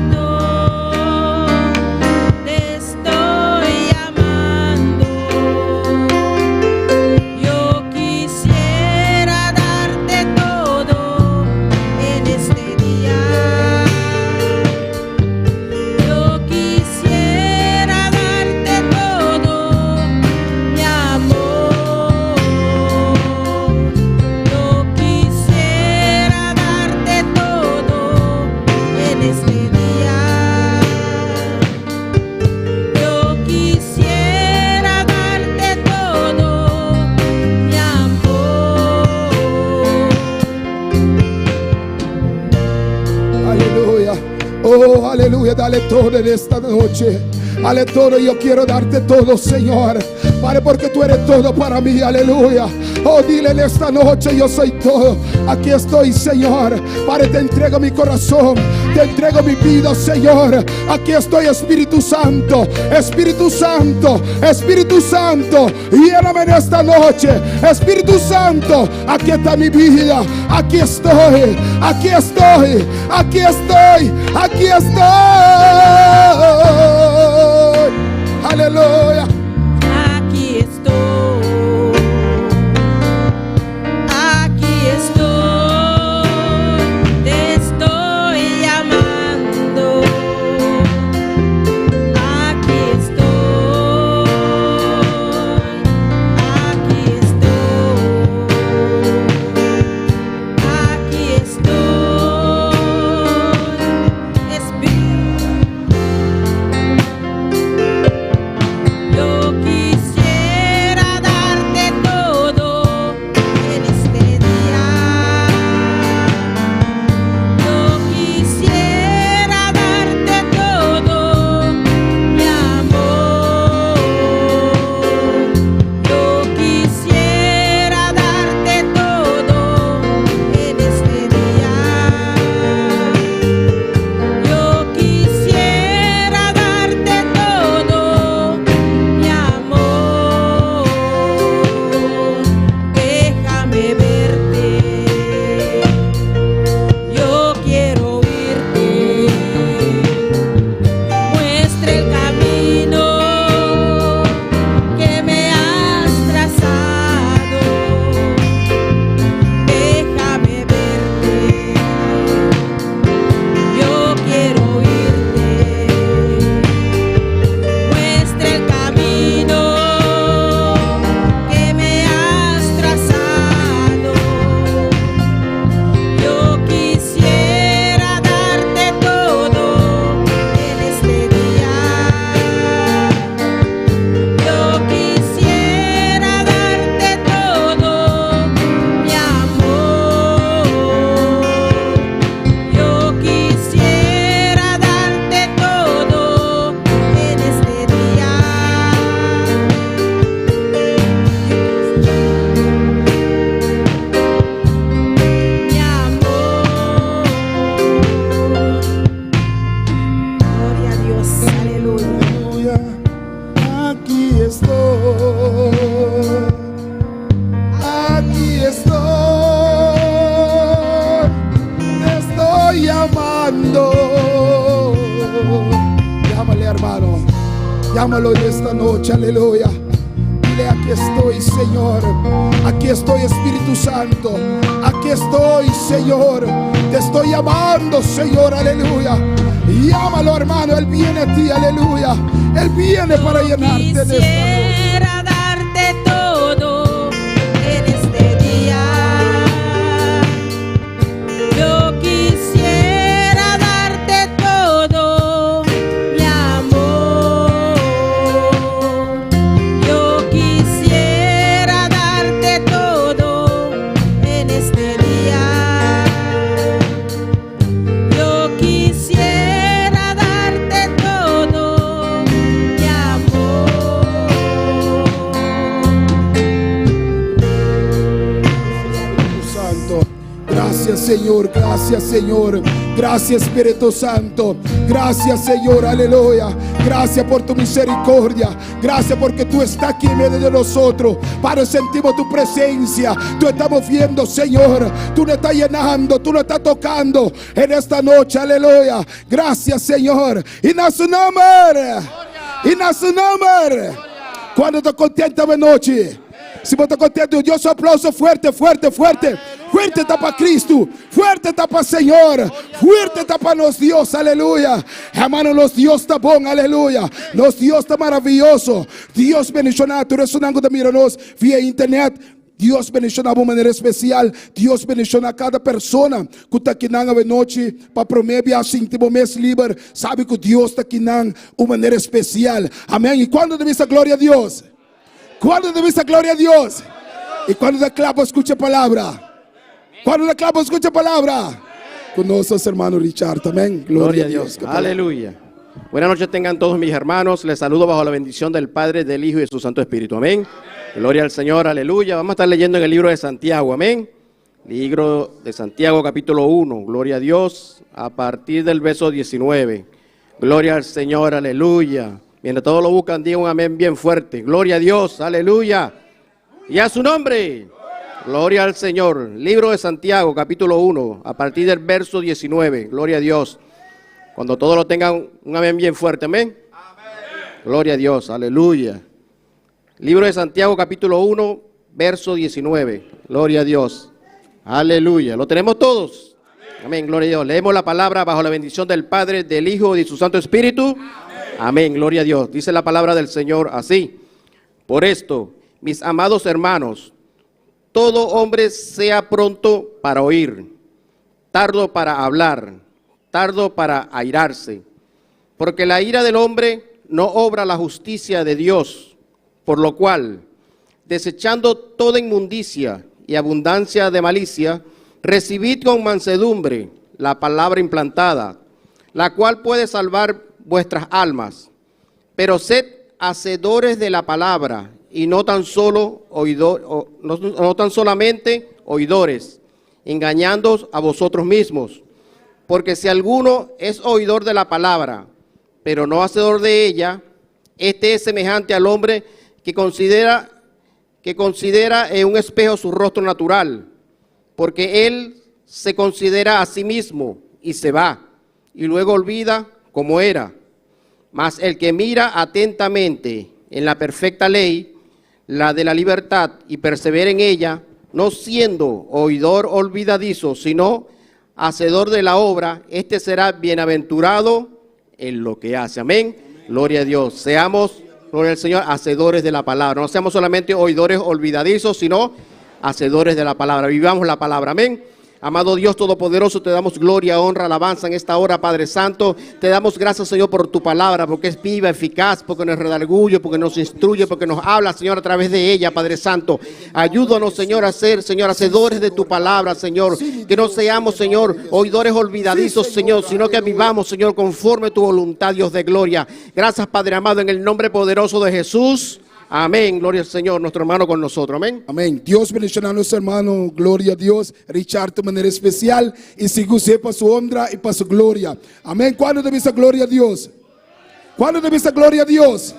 Oh, aleluya, dale todo en esta noche. Dale todo, yo quiero darte todo, Señor. Padre, porque tú eres todo para mí, aleluya. Oh, dile en esta noche, yo soy todo. Aquí estoy, Señor. Padre, te entrego mi corazón, te entrego mi vida, Señor. Aquí estoy, Espíritu Santo, Espíritu Santo, Espíritu Santo. Lléname en esta noche, Espíritu Santo. Aquí está mi vida, aquí estoy, aquí estoy, aquí estoy, aquí estoy. Aleluya. Aquí estoy, aquí estoy, te estoy llamando. Aquí estoy, aquí estoy, Espíritu. Yo quisiera darte todo en este día. Yo quisiera darte todo, mi amor. Yo quisiera darte todo en este día. Yo quisiera darte todo, mi amor. Déjame verte, yo quiero oírte. Muestra el camino que me has trazado. Déjame verte, yo quiero oírte. Muestra el camino que me has trazado. Yo quisiera darte todo en este día. Yo quisiera darte todo, mi amor. Yo quisiera darte todo en este día. Mi amor. Gloria a Dios, aleluya. Aleluya. Aquí estoy. Aquí estoy. Llámalo en esta noche, aleluya. Dile, aquí estoy, Señor. Aquí estoy, Espíritu Santo. Aquí estoy, Señor. Te estoy llamando, Señor, aleluya. Llámalo, hermano, Él viene a ti, aleluya. Él viene para llenarte de esta noche. Quisiera darte todo en este día. Yo quisiera darte todo, mi amor. Yo quisiera darte todo en este día. Yo quisiera darte todo, mi amor. Espíritu Santo, gracias, Señor, gracias, Señor, gracias, Espíritu Santo, gracias, Señor, aleluya. Gracias por tu misericordia, gracias porque tú estás aquí en medio de nosotros. Padre, sentimos tu presencia, tú estamos viendo, Señor, tú nos estás llenando, tú nos estás tocando en esta noche, aleluya. Gracias, Señor, y na su nombre, y na su nombre. Cuando estás contento de noche, si vos estás contento, Dios, un aplauso fuerte, fuerte, fuerte. Fuerte está para Cristo, fuerte está para Señor, fuerte está para nos Dios, aleluya. Hermano, nos Dios está bon, aleluya. Nos Dios está maravilloso. Dios bendicionado, tú eres un ángulo de mirarnos vía internet. Dios bendicionar de maneira especial. Dios bendicionar cada persona que está aqui na noite para promover assim, tipo mês livre. Sabe que Deus está aqui na uma maneira especial. Amém. E quando deve ser glória a Deus? Quando deve ser glória a Deus? E quando da clava escuta a palavra? Cuando la clavo escucha palabra. Con nosotros, hermano Richard, también. Gloria a Dios. Aleluya. Buenas noches tengan todos mis hermanos. Les saludo bajo la bendición del Padre, del Hijo y de su Santo Espíritu. Amén. Gloria al Señor. Aleluya. Vamos a estar leyendo en el libro de Santiago. Amén. Libro de Santiago, capítulo 1. Gloria a Dios. A partir del verso 19. Gloria al Señor. Aleluya. Mientras todos lo buscan, digan un amén bien fuerte. Gloria a Dios. Aleluya. Y a su nombre. Gloria al Señor. Libro de Santiago, capítulo 1, a partir del verso 19. Gloria a Dios. Cuando todos lo tengan, un amén bien fuerte. Amén. Gloria a Dios. Aleluya. Libro de Santiago, capítulo 1, verso 19. Gloria a Dios. Aleluya. ¿Lo tenemos todos? Amén. Gloria a Dios. Leemos la palabra bajo la bendición del Padre, del Hijo y de su Santo Espíritu. Amén. Gloria a Dios. Dice la palabra del Señor así. Por esto, mis amados hermanos, todo hombre sea pronto para oír, tardo para hablar, tardo para airarse, porque la ira del hombre no obra la justicia de Dios, por lo cual, desechando toda inmundicia y abundancia de malicia, recibid con mansedumbre la palabra implantada, la cual puede salvar vuestras almas, pero sed hacedores de la palabra, y no tan solamente oidores, engañándoos a vosotros mismos. Porque si alguno es oidor de la palabra, pero no hacedor de ella, este es semejante al hombre que considera en un espejo su rostro natural, porque él se considera a sí mismo y se va, y luego olvida cómo era. Mas el que mira atentamente en la perfecta ley, la de la libertad, y persevera en ella, no siendo oidor olvidadizo, sino hacedor de la obra, este será bienaventurado en lo que hace. Amén. Gloria a Dios. Seamos, gloria al Señor, hacedores de la palabra. No seamos solamente oidores olvidadizos, sino hacedores de la palabra. Vivamos la palabra. Amén. Amado Dios Todopoderoso, te damos gloria, honra, alabanza en esta hora, Padre Santo. Te damos gracias, Señor, por tu palabra, porque es viva, eficaz, porque nos redarguye, porque nos instruye, porque nos habla, Señor, a través de ella, Padre Santo. Ayúdanos, Señor, a ser, Señor, hacedores de tu palabra, Señor. Que no seamos, Señor, oidores olvidadizos, Señor, sino que vivamos, Señor, conforme a tu voluntad, Dios de gloria. Gracias, Padre amado, en el nombre poderoso de Jesús. Amén, gloria al Señor, nuestro hermano con nosotros, amén. Amén. Dios bendiga a nuestro hermano, gloria a Dios, Richard de manera especial y siga usted para su honra y para su gloria. Amén. ¿Cuándo debe ser gloria a Dios? ¿Cuándo debe ser gloria a Dios?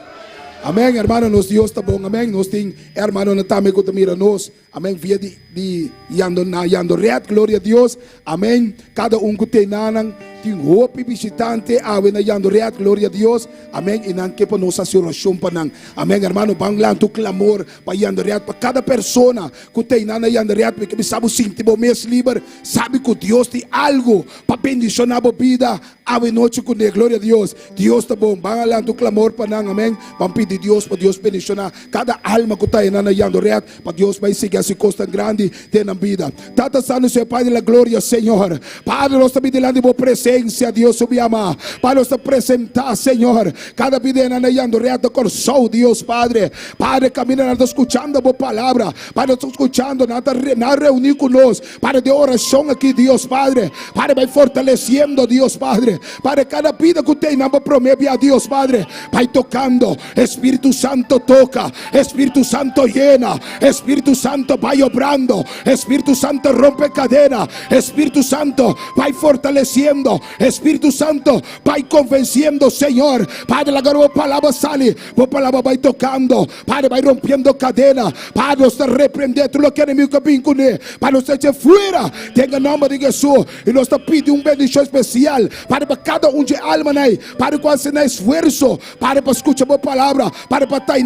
Amém, hermano, nos Deus está bom, amém. Nós tem hermano na também que mira nós, amém. Via de yando red, glória a Deus, amém. Cada que tem nanan, Ting hopi visitante awe na yando reat, gloria a Dios. Amén. Y nan que nos hace oración panang. Amén, hermano. Banglan tu clamor pa yando reat pa cada persona que tem na yando reat, porque me sabe sentir mes libre, sabe que Dios tem algo para bendicionar a vida. Awe noche con Él, gloria a Dios. Dios está bom. Banglan tu clamor panang. Amén. Vamos pedir Dios para Dios bendicionar cada alma que está na yando reat, para Dios vai seguir essa costa grande de na vida. Tata Santo, Senhor Pai de la gloria, Senhor. Padre, nós estamos delante de boa presença, Deus, me ama. Para nos apresentar, Senhor, cada vida na yando reto coração, Deus, Padre. Padre, camina, nós escutando a boa palavra. Padre, nós escutando, nada reunir conosco. Padre, de oração aqui, Deus, Padre. Padre, vai fortalecendo, Deus, Padre. Padre, cada vida que tem, nada promete a Deus, Padre. Vai tocando, Espírito Santo toca, Espírito Santo llena, Espírito Santo vai obrando, Espírito Santo rompe cadena, Espírito Santo vai fortaleciendo, Espírito Santo vai convenciendo, Senhor. Padre, agora a palavra sale, a palavra vai tocando, Padre, vai rompendo cadena. Padre, nós repreendendo tudo que o inimigo que vem com ele, para nós echar fora, tenha nome de Jesus. E nós pedimos bendição especial, para cada de alma, para com esse esforço, para escutar a palavra, para estar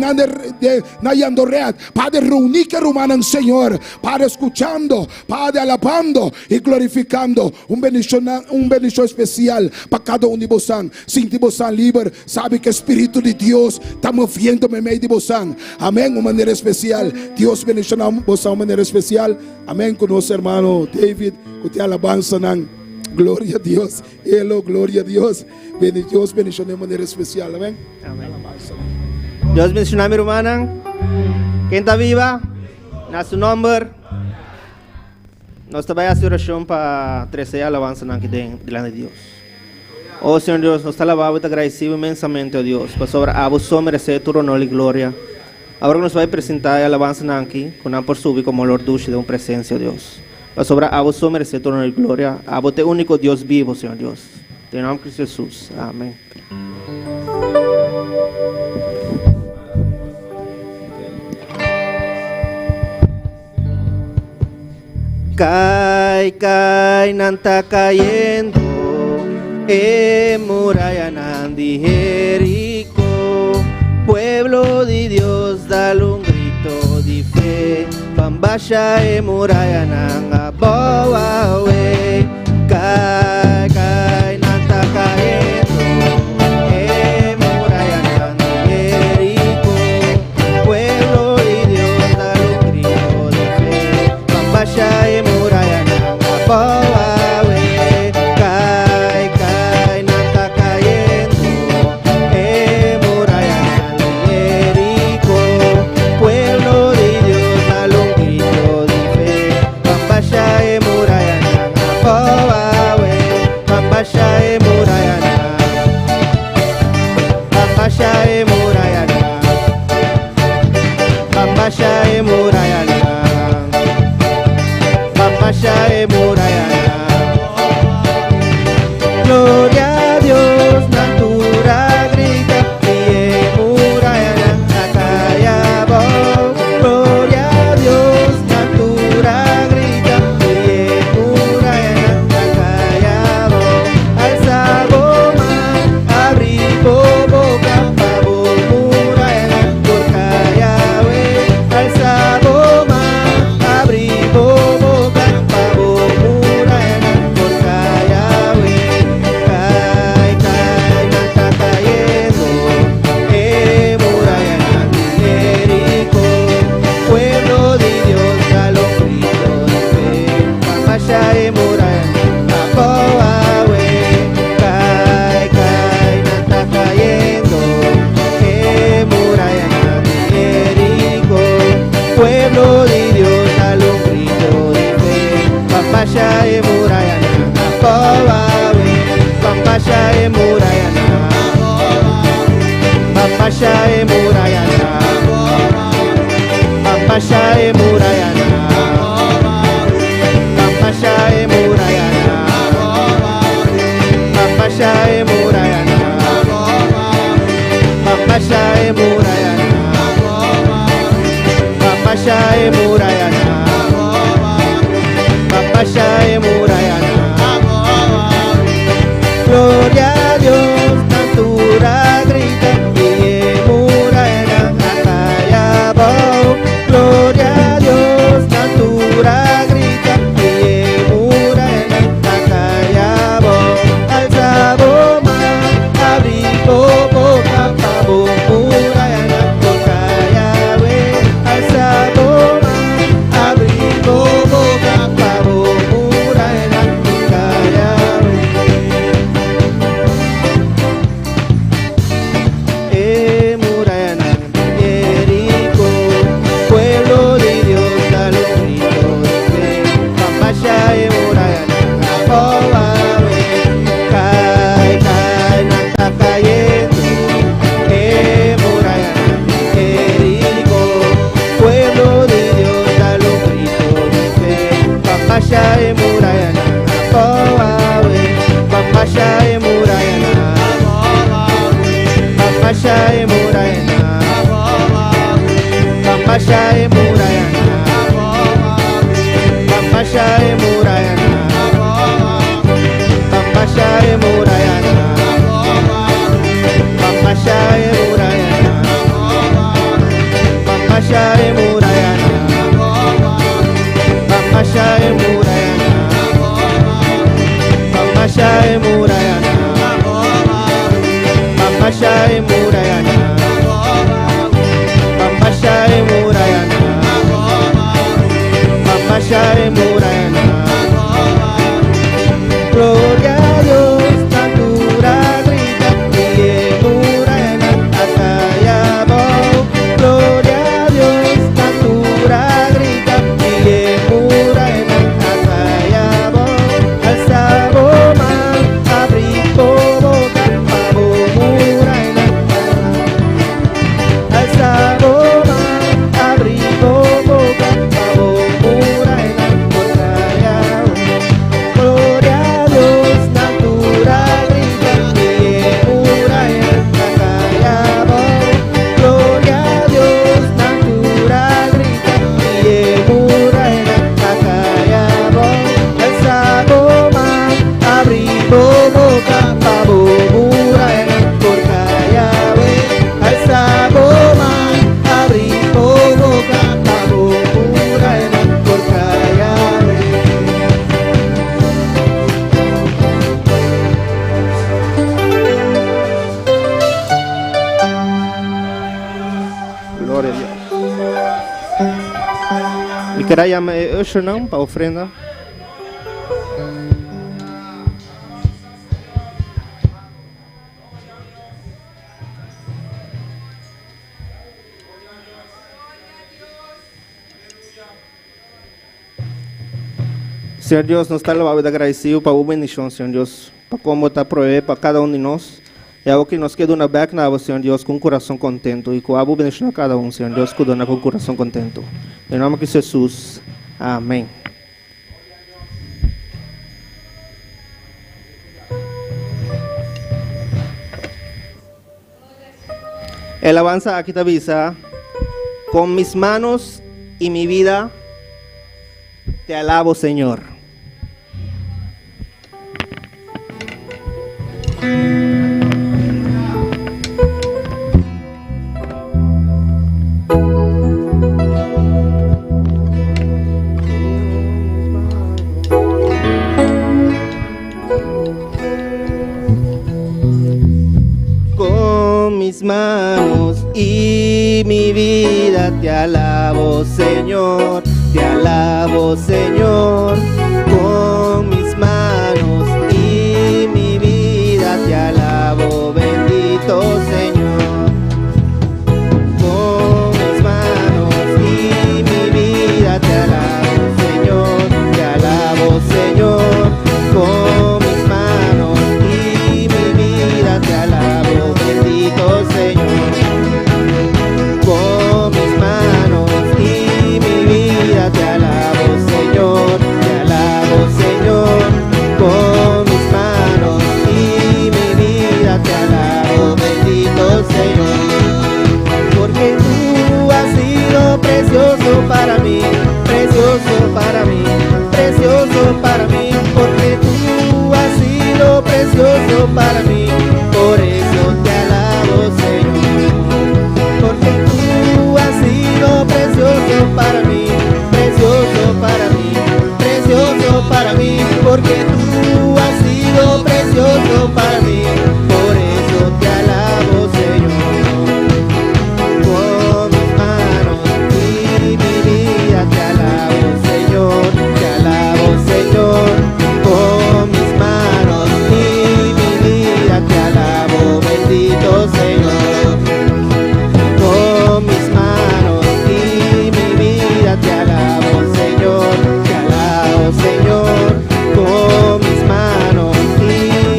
na yando reat, para reunir que rumanan, Senhor, para escuchando, Padre, alabando e glorificando. Bendição especial para cada de vocês. Sinta vocês livre, sabe que o Espírito de Deus está movendo no meio de vocês. Amém. De maneira especial. Deus bendicionar vocês de maneira especial. Amém. Com nosso irmão David, que te alabança. Glória a Deus. Elo, glória a Deus. Deus bendicionar de maneira especial. Amém. Amén. Dios bendiga a mi hermana. Quem está viva, na su nombre, nós também fazemos oração para trazer a alabança aqui diante de Deus. Oh Senhor Deus, nós te alabamos e te agradecemos imensamente, oh Deus, por sobre a vos merecer tu honor e glória. Agora nos vai apresentar a alabança aqui, com por subir como olor dulce de uma presença, oh Deus. Por sobre a vos merecer tu honor e glória, a vos te único Deus vivo, Senhor Deus. Em nome de Jesus. Amém. Cae, nanta cayendo, muralla de Jericó. Pueblo de Dios, dale un grito de fe. Pambasha, muralla nanga boa we. Cae, nanta cayendo, muralla de Jericó. Pueblo de Dios, dale un grito de fe. Pambasha, muralla nanga boa we. Cae, nanta cayendo, muralla de Jericó. Pueblo de Dios, dale un grito de fe. Pambasha, muralla nanga boa we. Pambasha, muralla nanga. Pambasha, muralla nanga. Pambasha, muralla nanga. Pambasha, muralla nanga. Gloria a Dios, natura grita, y muralla nanga callaba. Gloria a Dios, natura grita, y muralla nanga callaba. Alza goma, abrí boca, pavo muralla nanga por callawe. Alza goma, abrí boca, pavo muralla nanga por callawe. Cae, nanta cayendo, muralla nanga Jericó. Pueblo de Dios, dale un grito de fe. Pambasha, muralla nanga boa we. Cae, nanta cayendo, muralla nanga Jericó. Pueblo de Dios, dale un grito de fe. Pambasha, muralla nanga boa we. Pambasha, muralla nanga. Pambasha, muralla nanga. Pambasha, muralla nanga. Pambasha, muralla nanga. Pambasha, muralla nanga. Pambasha, muralla nanga. Pambasha, muralla nanga. Pambasha, muralla nanga. Bambashai Murayana, Bambashai Murayana, Bambashai Murayana, Bambashai Murayana, Bambashai Murayana, Bambashai Murayana, Bambashai Murayana, Bambashai Murayana, Bambashai Murayana, Bambashai Murayana. Gloria a Dios, natura grita, Diye Murayana, Atayabo. Gloria a Dios, natura grita, Diye Murayana, Atayabo. Alzabo man, abrigo boca, Pabo Murayana. Alzabo man, abrigo boca, Pabo Murayana, Atayabo. Gloria a Dios, natura grita, Diye Murayana, Atayabo. Gloria a Dios, natura grita, Diye Murayana, Atayabo. Alzabo man, abrigo boca, Pabo Murayana, Atayabo. Alzabo man, abrigo boca, Pabo Murayana, Atayabo. Glória a Deus. E queria chamar o usher não para ofrenda. Senhor Deus, nós estamos agradecidos para a bendição, Senhor Deus, para como está prover para cada um de nós. É algo que nos queda na back na Senhor Deus, com o coração contento. E com a bendição a cada um, Senhor Deus, que dona com o coração contento. Em nome de Jesus. Amém. El avanza aquí te avisa, con mis manos y mi vida te alabo, Señor. Con mis manos y mi vida te alabo, Señor, te alabo, Señor. Con mis manos y mi vida te alabo, bendito Señor. Con mis manos y mi vida te alabo, Señor, te alabo, Señor. Con mis manos y mi vida te alabo, bendito Señor. Con mis manos y mi vida te alabo, Señor, te alabo, Señor. Con mis manos y mi vida te alabo, bendito Señor. Porque tú has sido precioso para mí, precioso para mí, precioso para mí. Porque tú has sido precioso para mí, por eso te alabo, Señor. Porque tú has sido precioso para mí, precioso para mí, precioso para mí. Porque tú has sido precioso para mí, por eso te alabo, Señor. Con mis manos y mi vida te alabo, Señor, te alabo, Señor. Con mis manos y mi vida te alabo, bendito Señor. Con mis manos y mi vida te alabo, Señor, te alabo, Señor. Con mis manos y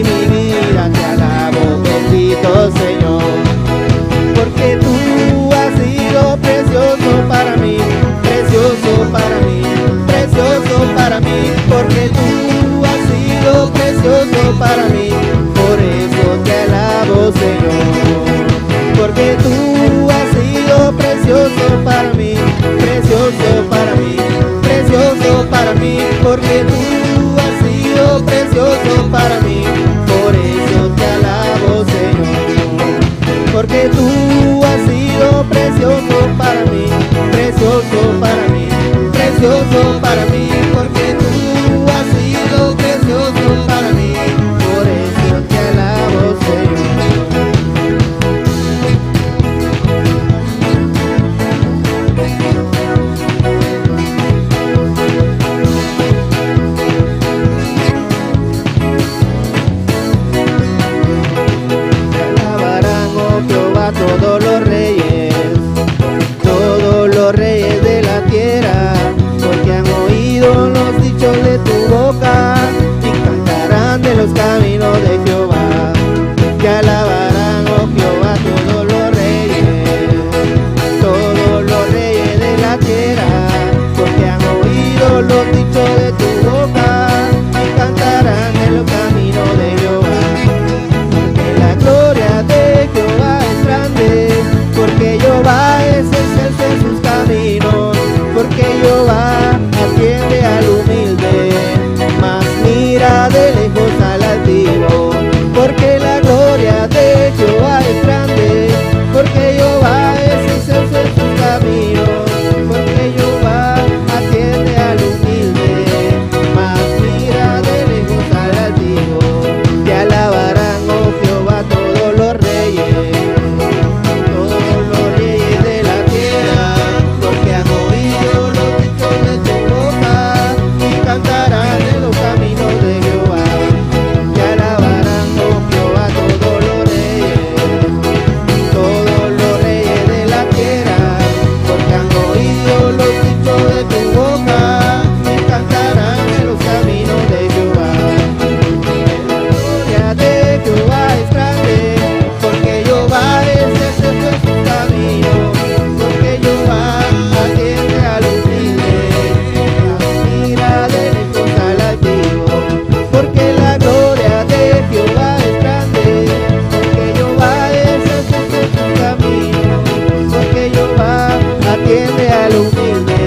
mi vida te alabo, bendito Señor. Porque tú has sido precioso para mí, precioso para mí, precioso para mí. Porque tú has sido precioso para mí, por eso te alabo, Señor. Porque tú has sido precioso para mí, porque tú has sido precioso para mí, por eso te alabo, Señor. Porque tú has sido precioso para mí, precioso para mí, precioso para mí, porque tú has sido precioso para mí, por eso te alabo, Señor. Todos los reyes de la tierra, porque han oído los dichos de tu boca y cantarán de los caminos de Jehová. Te alabarán, oh Jehová, todos los reyes de la tierra, porque han oído los dichos de tu boca y cantarán de los caminos de Jehová. Porque la gloria de Jehová es grande, porque Jehová es excelso en sus caminos, porque Jehová atiende al humilde, mas mira de lejos al altivo. Porque la gloria de Jehová es grande, porque Jehová es excelso en sus caminos, porque Jehová atiende al humilde, mas mira de lejos al altivo. Te alabarán, oh Jehová, todos los reyes de la tierra, porque han oído los dichos de tu boca y cantarán en los caminos de Jehová. Te alabarán, oh Jehová, todos los reyes de la tierra, porque han oído los dichos de tu boca y cantarán en los caminos de Jehová. La gloria de Jehová es grande, porque Jehová es excelso en sus caminos, porque Jehová atiende al humilde, mira de lejos al altivo. Porque la gloria de Jehová es grande, porque Jehová es excelso en sus caminos, porque Jehová atiende al humilde,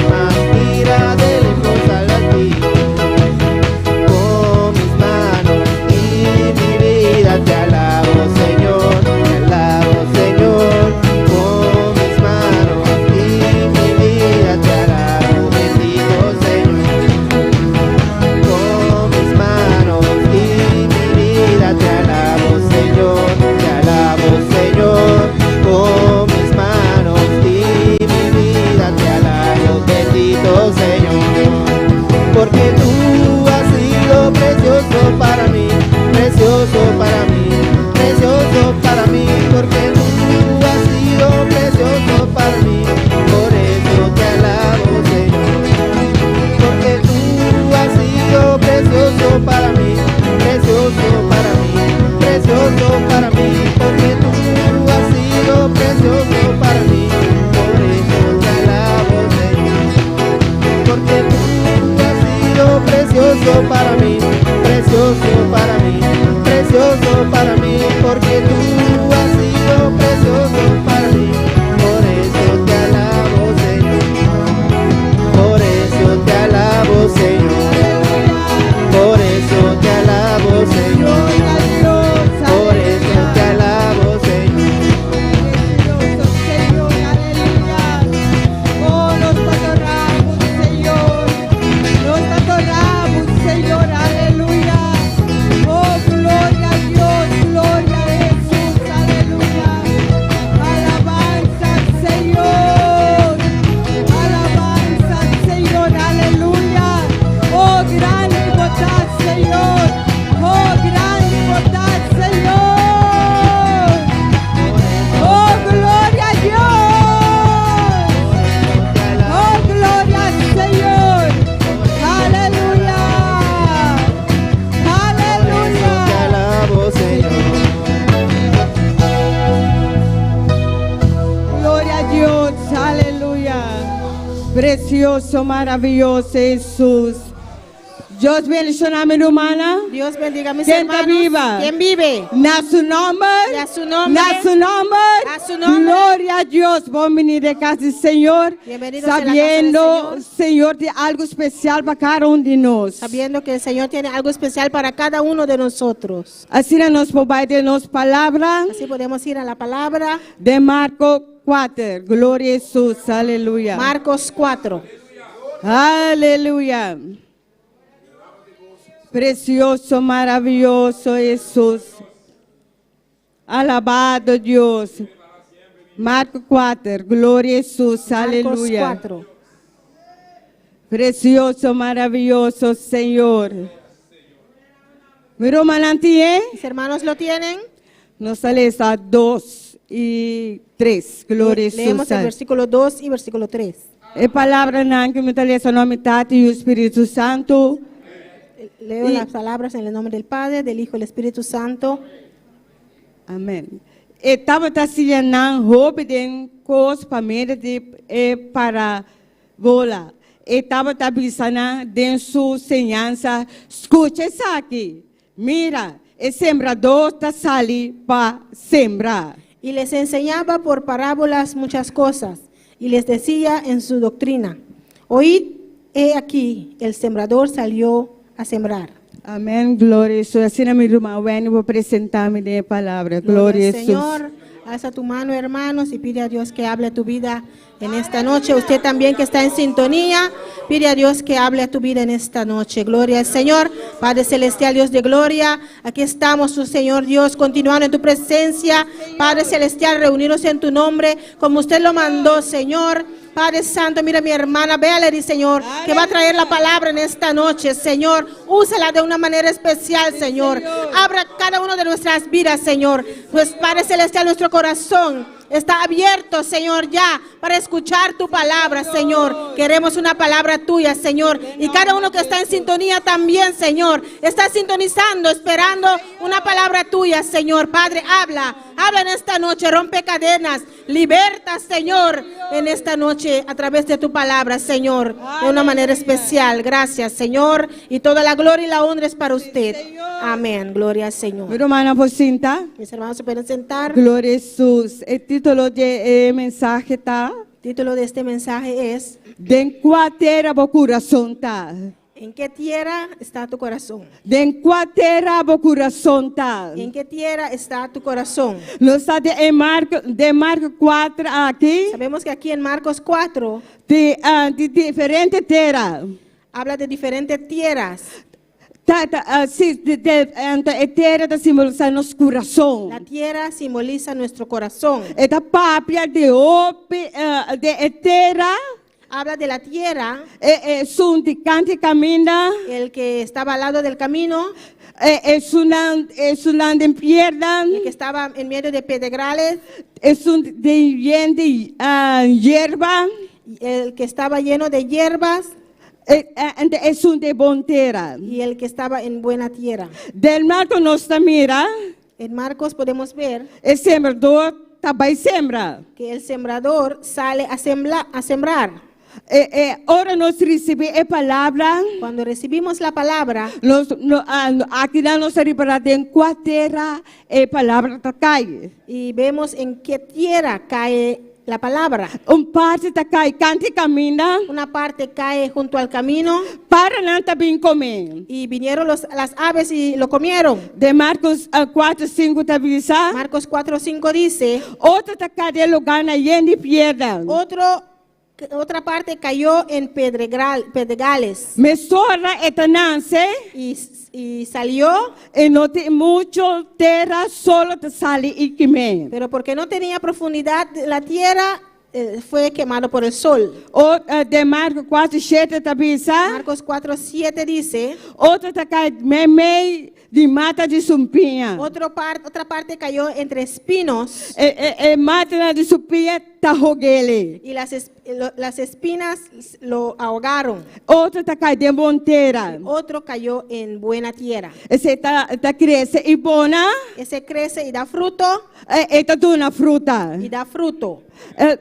mas mira de lejos al altivo. Con mis manos y mi vida te alabo, Señor, te alabo, Señor. Con mis manos y mi vida te alabo, bendito Señor. Con mis manos y mi vida te alabo, Señor, te alabo, Señor. Con mis manos y mi vida te alabo, bendito Señor. Porque tú has sido precioso para mí, precioso para mí, precioso para mí, porque tú has sido precioso para mí, por eso te alabo, Señor. Porque tú has sido precioso para mí, precioso para mí, precioso para mí, porque tú has sido precioso para mí, por eso te alabo, Señor. Porque tú has sido precioso para mí, precioso para mí, precioso para mí, porque tú has sido precioso para mí, por eso te alabo, Señor. Por eso te alabo, Señor. Por eso te alabo, Señor. Por eso te alabo, Señor. Señor, aleluya. Oh, nos adoramos, Señor. Nos adoramos, Señor, aleluya. Oh, gloria a Dios, gloria a Jesús, aleluya. Alabanza al Señor. Alabanza al Señor, aleluya. Oh, gran bondad, Señor. Oh, gran bondad, Señor. Oh, gloria a Dios. Oh, gloria al Señor. Aleluya. Aleluya. Te alabo, Señor. Gloria a Dios, aleluya. Precioso, maravilloso Jesús. Dios bendiga a mi hermana. Dios bendiga a mis ¿Quién está hermanos. viva? ¿Quién vive? Na su nombre. Y a su nombre. Na su nombre. A su nombre. Gloria a Dios. Vamos a venir de casa del Señor. Bienvenidos a la casa del Sabiendo, Señor. Señor, tiene algo especial para cada uno de nosotros. Sabiendo que el Señor tiene algo especial para cada uno de nosotros. Así nos nos palabra Así podemos ir a la palabra. de Marcos 4. Gloria a Jesús. Aleluya. Marcos 4. Aleluya. Precioso, maravilloso Jesús. Alabado Dios. Marcos 4. Gloria a Jesús. Marcos Aleluya. 4. Precioso, maravilloso Señor. Miro manantié. Mis hermanos lo tienen. Nos sale a 2 y 3. Gloria a Jesús. Leemos el versículo 2 y versículo 3. É palavra não que me está lendo nome Tati e o Espírito Santo. Leo las palabras en el nombre del Padre, del Hijo y del Espíritu Santo. Amém. Estava tassilhanando roupa de coisas para mim para volar. Estava tabisana de sua ensinança. Escute isso aqui. Mira, o sembrador está sali para sembrar. Y les enseñaba por parábolas muchas cosas, y les decía en su doctrina: oíd, he aquí, el sembrador salió a sembrar. Amém. Glória a Jesus. Assim, minha irmã Wendy, vou apresentar-me de palavra. Glória a Jesus. Señor, alza tu mano, hermanos, y pide a Dios que hable a tu vida en esta noche. Usted también que está en sintonía, pide a Dios que hable a tu vida en esta noche. Gloria al Señor, Padre Celestial, Dios de gloria. Aquí estamos, tu Señor Dios, continuando en tu presencia. Padre Celestial, reunidos en tu nombre, como usted lo mandó, Señor. Padre Santo, mira a mi hermana, véale, Señor, que va a traer la palabra en esta noche, Señor. Úsala de una manera especial, Señor. Abra cada una de nuestras vidas, Señor. Pues, Padre Celestial, nuestro corazón está abierto, Señor, ya para escuchar tu palabra, Señor. Queremos una palabra tuya, Señor. Y cada uno que está en sintonía también, Señor, está sintonizando, esperando una palabra tuya, Señor. Padre, habla en esta noche, rompe cadenas, liberta, Señor, en esta noche a través de tu palabra, Señor, de una manera especial. Gracias, Señor, y toda la gloria y la honra es para usted. Amén. Gloria al Señor. Minha irmã, vou sentar. Mis hermanos se pueden sentar. Glória a Jesus. O título de mensagem tá? El título de este mensaje es: De qual terra o coração tá? ¿en qué tierra está tu corazón? De qual terra o coração tá? ¿En qué tierra está tu corazón? Nós está de Marcos 4 aqui, Sabemos que aquí en Marcos 4 de diferente terra. habla de diferentes tierras. Terra está simbolizando nosso coração. La tierra simboliza nuestro corazón. Esta papia de de terra Habla de la tierra, são de cante camina, el que estaba al lado del camino, una de pierda, el que estaba en medio de pedregales, de hierba, el que estaba lleno de hierbas es un de bontera. y el que estaba en buena tierra. Del marco nos mira, En Marcos podemos ver el sembrador também sembra. que el sembrador sale a sembrar. Ahora nos recibimos a palavra, Cuando recibimos la palabra, aqui nos reparamos em qual terra a palavra está cai. y vemos en qué tierra cae la palabra. Parte está cai, cante camina, Una parte cae junto al camino para não também comer. y vinieron las aves y lo comieron. De Marcos 4:5 está avisando. Marcos 4:5 dice: Outra está cai lugar na de piedra. otra parte cayó en pedregales Mesora etanance y salió, e não tem muito terra, solo te sale e queime. pero porque no tenía profundidad la tierra, fue quemado por el sol. De Marcos 4:7 está avisando. Marcos 4:7 dice: Outra está cai meio de mata de sumpinha. otra parte cayó entre espinos Mata de sumpinha está roguele. y las espinas lo ahogaron. Outra está cai de monteira. Otro cayó en buena tierra. Esse tá cresce e bona, Ese crece y da fruto, está dando fruta. y da fruto.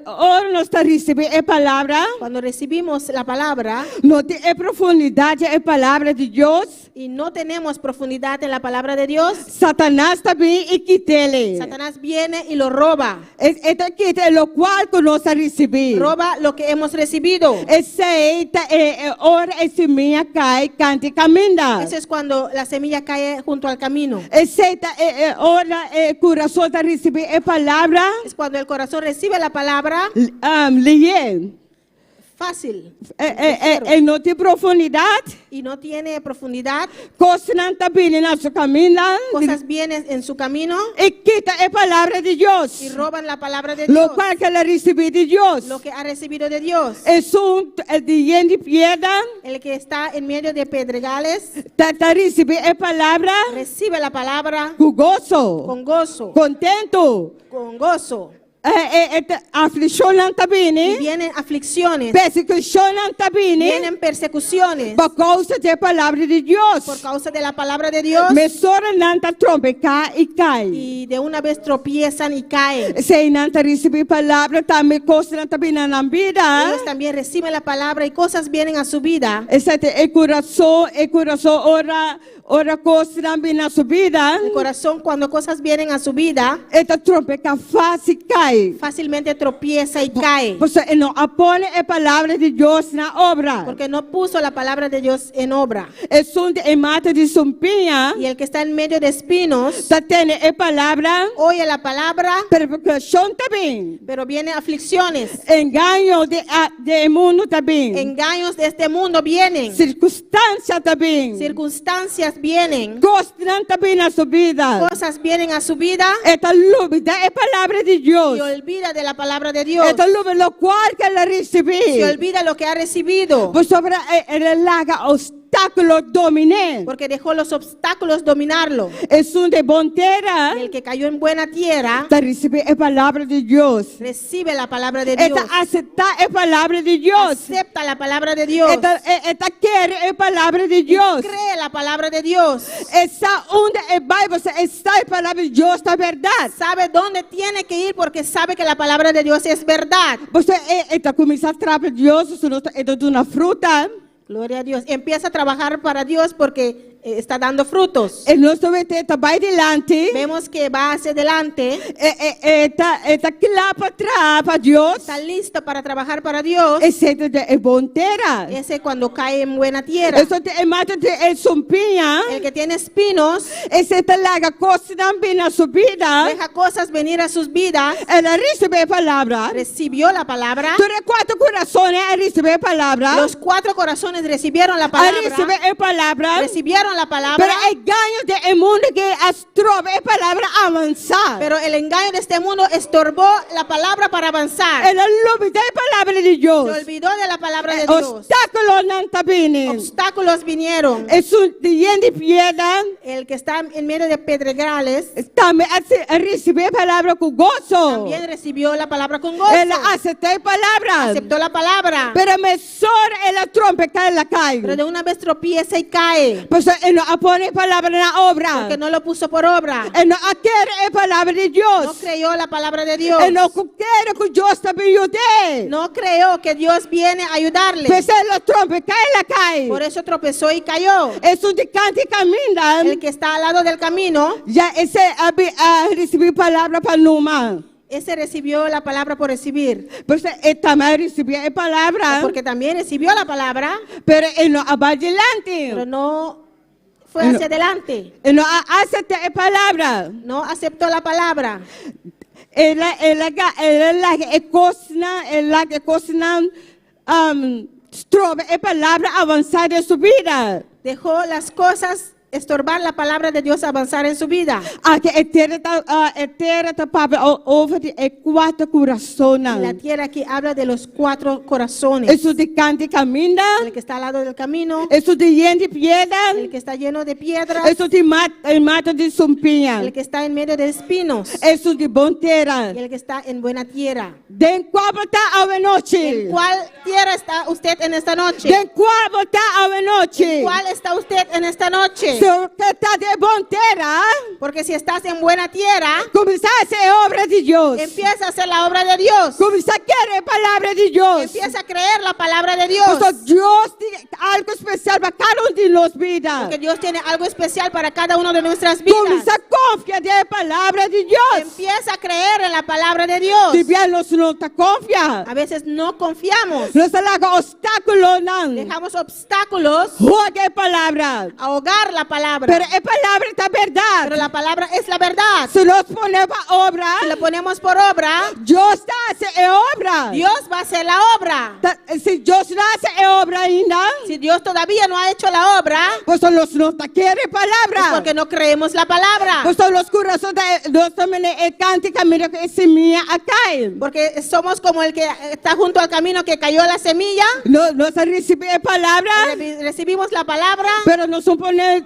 Ora nós está recebendo a palavra, Cuando recibimos la palabra não tem a profundidade a palavra de Deus. y no tenemos profundidad en la palabra de Dios, Satanás também e quitele. Satanás viene y lo roba. Esta quita é o qual que nós recebemos. Roba lo que hemos recibido. Aceita ora a semente cai, canta e caminha. Eso es cuando la semilla cae junto al camino. Aceita ora o coração está recebendo a palavra. Es cuando el corazón recibe la palabra Ler. fácil Não tem profundidade. y no tiene profundidad. Coisas não está bem na sua caminhada. Cosas vienen en su camino E quita a palavra de Deus. y roban la palabra de Lo Dios. qual que ela recebeu de Deus. Lo que ha recibido de Dios. Es un de piedra. El que está en medio de pedregales Está recebendo a palavra recibe la palabra com gozo. con gozo, Contento. con gozo. Aflição não está Y bem. vienen aflicciones, Persecução não está bem. vienen persecuciones Por causa da palavra de por Deus. causa de la palabra de Dios. Mesora não está trompecando e cai. Y de una vez tropiezan y caen. Se não está recebendo palavra, também coisa não está bem na vida. Ellos también reciben la palabra y cosas vienen a su vida. Esse é o coração ora coisa não bem na sua vida. El corazón, cuando cosas vienen a su vida, Esta trompeca fácil cai. fácilmente tropieza y cae. Você não apone a palavra de Deus na obra. Porque no puso la palabra de Dios en obra. É sunte e mata de sumpinha. Y el que está en medio de espinos Está tendo a palavra. oye la palabra, Persecução também. pero vienen aflicciones. Engano de mundo também. Engaños de este mundo vienen. Circunstância também. Circunstancias vienen. Gostam também na sua vida. Cosas vienen a su vida Esta lúbida é a palavra de Deus. y olvida de la palabra de Dios. Esta lúbida lo qual que ela Se recebeu. olvida lo que ha recibido. Por sobre ela larga obstáculos dominé. Porque dejó los obstáculos dominarlo. É sunte bom terra. Y el que cayó en buena tierra Está recebendo a palavra de Deus. recibe la palabra de Dios. Esta aceitar a palavra de Deus. Acepta la palabra de Dios. Esta quer a palavra de Deus. Cree la palabra de Dios. Essa onde a Bíblia está a palavra de Deus está verdade. Sabe dónde tiene que ir porque sabe que la palabra de Dios es verdad. Você está começando a trabalhar de Deus, você não está dando uma fruta. Gloria a Dios. Empieza a trabajar para Dios porque está dando frutos. E nós também vai adelante. Vemos que va hacia adelante. Está lá para trás para Deus. Está listo para trabajar para Dios. Esse é bom terra. Esse cuando cae en buena tierra. Isso é mata de sumpinha. El que tiene espinos Esse está larga coisa também na sua vida. deja cosas venir a sus vidas. Ela recebe a palavra. Recibió la palabra. Sobre 4 corações recebe a palavra. Los 4 corazones recibieron la Recebe palabra. a palavra. Recibieron la Pero palabra. el ganho de mundo que estrobe a palavra avançar. Pero el engaño de este mundo estorbó la palabra para avanzar. Ela olvidou a palavra de Se Deus. olvidó de la palabra de Dios. Obstáculos não está bem. Obstáculos vinieron. É de piedra. El que está en medio de pedregales Também recebe a palavra com gozo. también recibió la palabra con gozo. Ela aceitou a palavra. Aceptó la palabra. Pero mesor ela trompa que ela cai. Pero de una vez tropieza y cae. Pois ele não põe a palavra na obra. Porque no lo puso por obra. Ele não quer a palavra de No Deus. creyó la palabra de Dios. Ele não quer que Deus também ajude. No creyó que Dios viene a ayudarle. Pois ela trompa que ela cai. Por eso tropezó y cayó. Isso de canta e caminha. El que está al lado del camino, Já esse recebi palavra para Numa. ese recibió la palabra por recibir. Pois ele também recebeu a palavra. Porque también recibió la palabra, Pero ele não vai adiante. pero no fue hacia adelante. Ele não aceita a palavra. No aceptó la palabra. Ela trova a palavra avançar em sua vida. Dejó las cosas estorbar la palabra de Dios avanzar en su vida. A que a terra está over de 4 corações. La tierra que habla de los 4 corazones. Isso de canta e caminha. El que está al lado del camino, Isso de gente piedra. el que está lleno de piedras, Isso de mata de sumpinha. el que está en medio de espinos Isso de bom terra. y el que está en buena tierra. Den qual está a noite. ¿En cuál tierra está usted en esta noche? Den qual está a noite. ¿Cuál está usted en esta noche? Se você está de bom terra, Porque si estás en buena tierra, começar a ser obra de Deus. empieza a hacer la obra de Dios. Começar a querer a palavra de Deus. Empieza a creer la palabra de Dios. Porque Deus tem algo especial para cada um de nós vidas. Porque Dios tiene algo especial para cada uno de nuestras vidas. Começar a confiar na palavra de Deus. Empieza a creer en la palabra de Dios. Se bem nós não está confiando, A veces no confiamos. nós larga obstáculo não. Dejamos obstáculos Joga a palavra. a ahogar la palabra. Pero a palavra está Pero verdade. la palabra es la verdad. Se nós ponemos a obra, Si la ponemos por obra, Deus está a fazer obra. Dios va a hacer la obra. Se Deus não faz obra ainda, Si Dios todavía no ha hecho la obra, pues nós não está querendo es palavra. porque no creemos la palabra. Pues los corazones de nós também é cante caminho que semilla a cair. Porque somos como el que está junto al camino que cayó la semilla. Nós recebemos a palavra, Recibimos la palabra, pero não são poner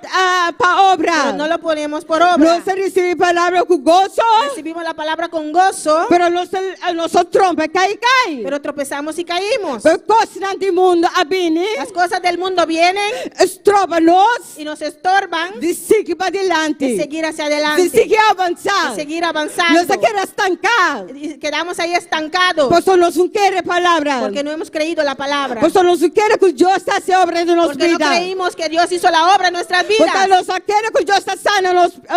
para obra. pero no lo ponemos por obra. Nós recebemos a palavra com gozo, Recibimos la palabra con gozo, pero nosso trompa cai. pero tropezamos y caímos. Pero coisas do mundo abine, Las cosas del mundo vienen estroba-nos y nos estorban de seguir para de adelante, seguir hacia de adelante, seguir avançar. de seguir Nós avanzando. queremos estancar, Y quedamos ahí estancados pois nós não queremos palavra. porque no hemos creído la palabra. Pois nós não queremos que Deus está se obra de nossa Porque no vida. creímos que Dios hizo la obra en nuestras Porque vidas. nós só queremos que Deus está sana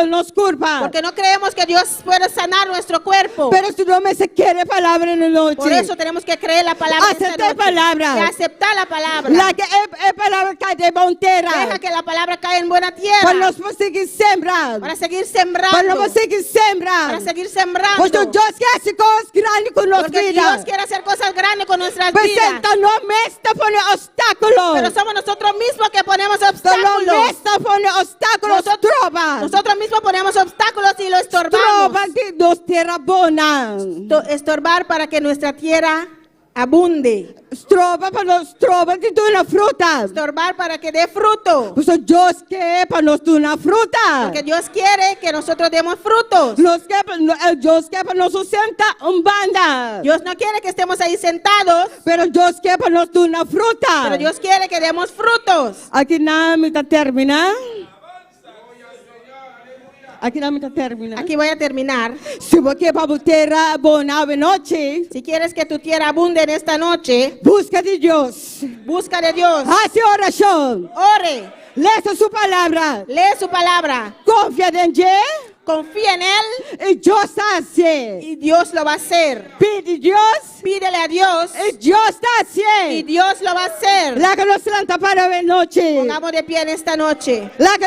nos curva. Porque no creemos que Dios puede sanar nuestro cuerpo. Pero se não se quer palavra na noite. Por eso tenemos que creer la palabra. esta Aceptar noche. palabra. Y aceptar la palabra. La que é palavra cai de bom terra. Deja que la palabra caiga en buena tierra. Para nós conseguir sembrar. Para seguir Para sembrando. nós conseguir sembrar. Para seguir sembrando. Porque Deus quer se coisas grandes com nossa Porque vida. Dios quiere hacer cosas grandes con nuestras Mas vidas. está no está pondo obstáculos. Pero somos nosotros mismos que ponemos Está obstáculos. no está pondo obstáculos. Trova. Nosotros mismos ponemos obstáculos y lo estorbamos. Trova de nos terra bona. Estorbar para que nuestra tierra abunde. Trova para nós trova de uma fruta. Estorbar para que dé fruto. Pues Deus quer para nós uma fruta. Porque Dios quiere que nosotros demos frutos. Deus quer para nós sustentar banda. Dios no quiere que estemos ahí sentados, Pero Deus quer para nós uma fruta. pero Dios quiere que demos frutos. Aqui na mitad termina. Aqui na mitad termina. Aquí voy a terminar. Se você quer para terra boa noite, Si quieres que tu tierra abunde en esta noche, busca de Deus. busca de Dios. Hace oração. Ore, Leia sua palavra. lee su palabra, Confia em Deus. confía en Él E Deus hace. y Dios lo va a hacer. Pide Deus. Pídele a Dios E Deus y hace. Dios lo va a hacer. Lá que nós levanta para a noite. Pongamos de pie en esta noche. Lá que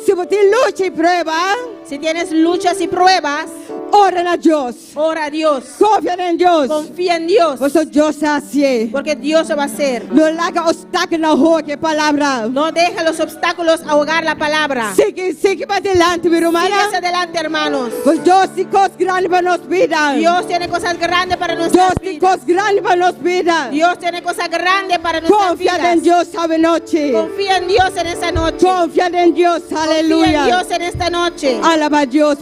se você luta e prova, Si tienes luchas y pruebas, ora a Deus. ora a Dios. Confia em Deus. Confía en Dios, Você Deus hace. porque Dios lo va a hacer. Não larga obstáculo na rua que palavra. No deja los obstáculos ahogar la palabra. Sigue para adelante, meu irmão. Sigue hacia adelante, hermanos. Pois Deus tem coisas grandes para nós vida. Dios tiene cosas grandes para Deus nuestras tem vidas. coisas grandes para nós vida. Dios tiene cosas grandes para nuestras Confia vidas. em Deus esta noite. Confía en Dios en esta noche. Confia em Deus. Confía en Aleluia. Dios en esta noche. Alaba a Deus.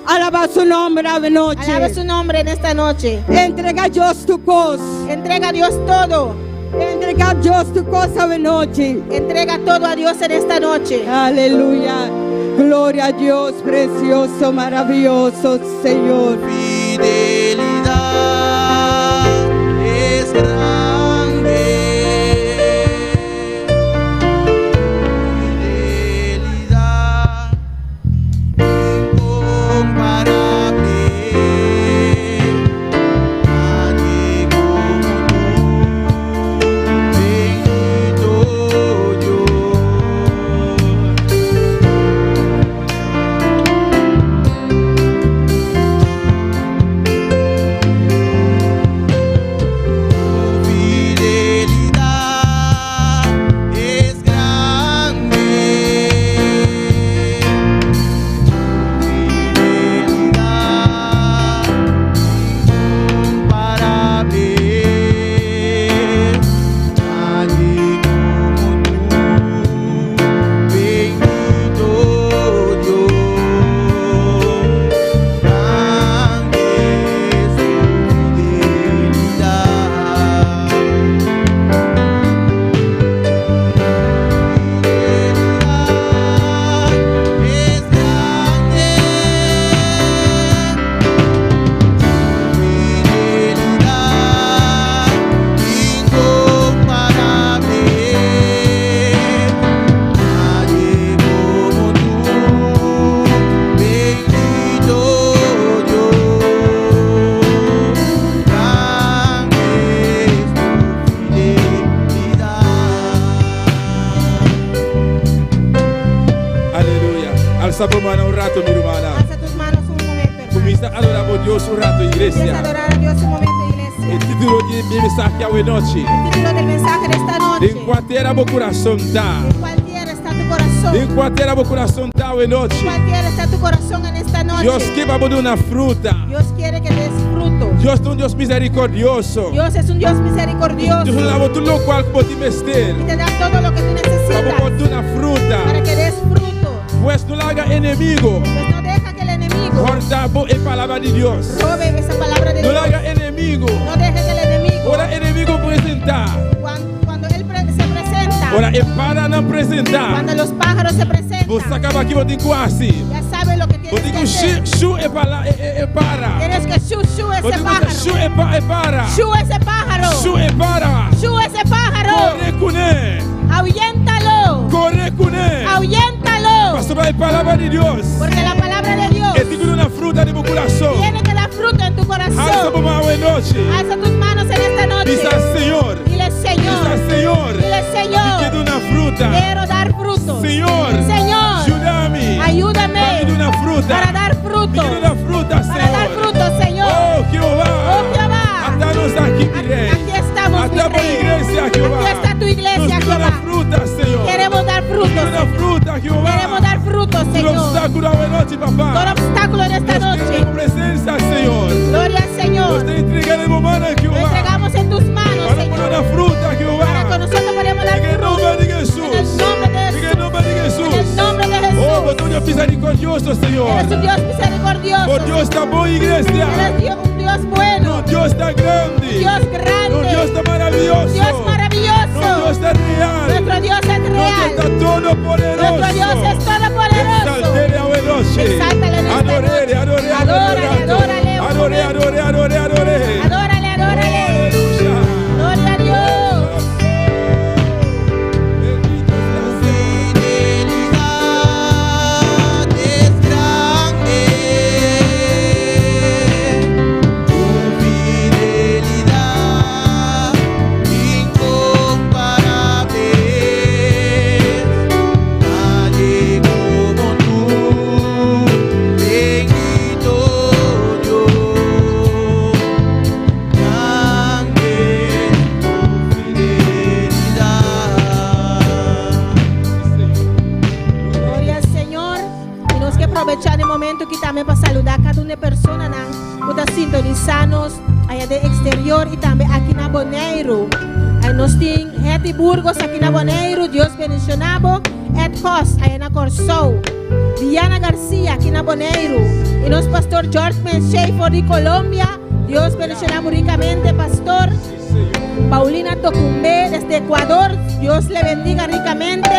Alaba su nome esta noite. Alabe su nombre en esta noche. Entrega a Deus tu coisa. Entrega a Dios todo. Entrega a Deus tu coisa esta noite. Entrega todo a Dios en esta noche. Aleluya. Gloria a Dios, precioso, maravilloso Señor. Fidelidad es grande. Fidelidad incomparable. Nadie como tú, bendito Dios. Alza tu mano un rato, mi hermana. Alza tus manos un momento, hermano. Comienza a adorar a Dios un rato, Empieza a iglesia. adorar a Dios un momento, iglesia. El título de mi mensaje hoy noche. El título del mensaje de esta noche. En cualquier corazón está. En cualquier está tu corazón. En cualquier corazón está hoy noche. En cualquier está tu corazón en esta noche. Dios que va a dar una fruta. Dios quiere que des fruto. Dios es un Dios misericordioso. Dios es un Dios misericordioso. Dios es un todo lo cual puede vestir. Y te da todo lo que tú necesitas Vamos a dar una fruta. para que des fruto. Pues no la haga enemigo. Pues no deja que el enemigo Guarda la palabra de Dios. robe esa palabra de No Dios. la haga enemigo. No deje que el enemigo, Ahora enemigo presenta. cuando él se presenta, Ahora el para no presenta. cuando los pájaros se presentan, Vos acaba aquí vos digo así. ya sabes lo que Vos tienes que digo hacer. shu e para. Tienes que shu Vos ese digo pájaro. shu e para. Shu ese pájaro. Shu e para. Shu ese pájaro. Corre con él. Ahuyéntalo. Corre con él. Ahuyéntalo. Pastor la palabra de Dios. Porque la palabra de Dios Es digno una fruta de mi corazón. tiene que dar fruto en tu Alza corazón. por más buena noche. Alza tus manos en esta noche. Dice al Señor. Dile, Señor. Dice al Señor. Dile, Y Señor. quiero una fruta. Quiero dar fruto. Señor. Señor. Ayúdame. Ayúdame Dame una fruta. para dar fruto. Quiero una fruta, Para dar Señor. fruto, Señor. Oh, Jehová. Oh, Jehová. Atanos aquí, mi rey. Aquí estamos, mi Atamos rey. iglesia, Jehová. Aquí está tu iglesia, Nos quiero Jehová. una fruta, Señor. Queremos dar fruto, Quiero una Señor. fruta, Jehová. Queremos dar fruto, Un Señor. obstáculo a la noche, Todo papá. obstáculo en esta Nos noche. tenemos presencia, Señor. Gloria al Nos Señor. te entregaremos mano, Lo Jehová. entregamos en tus manos, Para poner una Señor. fruta, Jehová. Para que nosotros podamos dar En el fruto. nombre de En Jesús. el nombre de En el Jesús. nombre de Jesús. En el nombre de Oh, Jesús. vos sos Dios misericordioso, Señor. Eres un Dios misericordioso. Por Dios está buena iglesia. Eres un Dios bueno. Un Dios está grande. Dios Un grande. Dios está maravilloso. Dios Un Dios maravilloso. está real. Nuestro Dios es Un Dios está real. todopoderoso. Nuestro Dios es todopoderoso. Exaltele a noche. Exáltale en esta Adorele, noche. adorele, Adórale, adórale, un Adore, momento. adore, adore, adore. Adórale, adórale. Aleluya. Gloria a Dios. Bendito Tu sea. fidelidad es grande. Tu fidelidad incomparable. Nadie como tú, bendito Dios. Grande tu fidelidad. Gloria al Señor. Y nos que aprovechar el momento que también para saludar a cada una persona que está sintonizando allá de exterior y también aquí en Bonaire. Ahí nos tienen Hetty Burgos aquí en Bonaire. Dios bendicionado. Ed Cos allá en Corsou. Diana García aquí en Bonaire. Y nos pastor George Menchey de Colombia. Dios bendicionado ricamente, pastor. Paulina Tocumbe desde Ecuador, Dios le bendiga ricamente.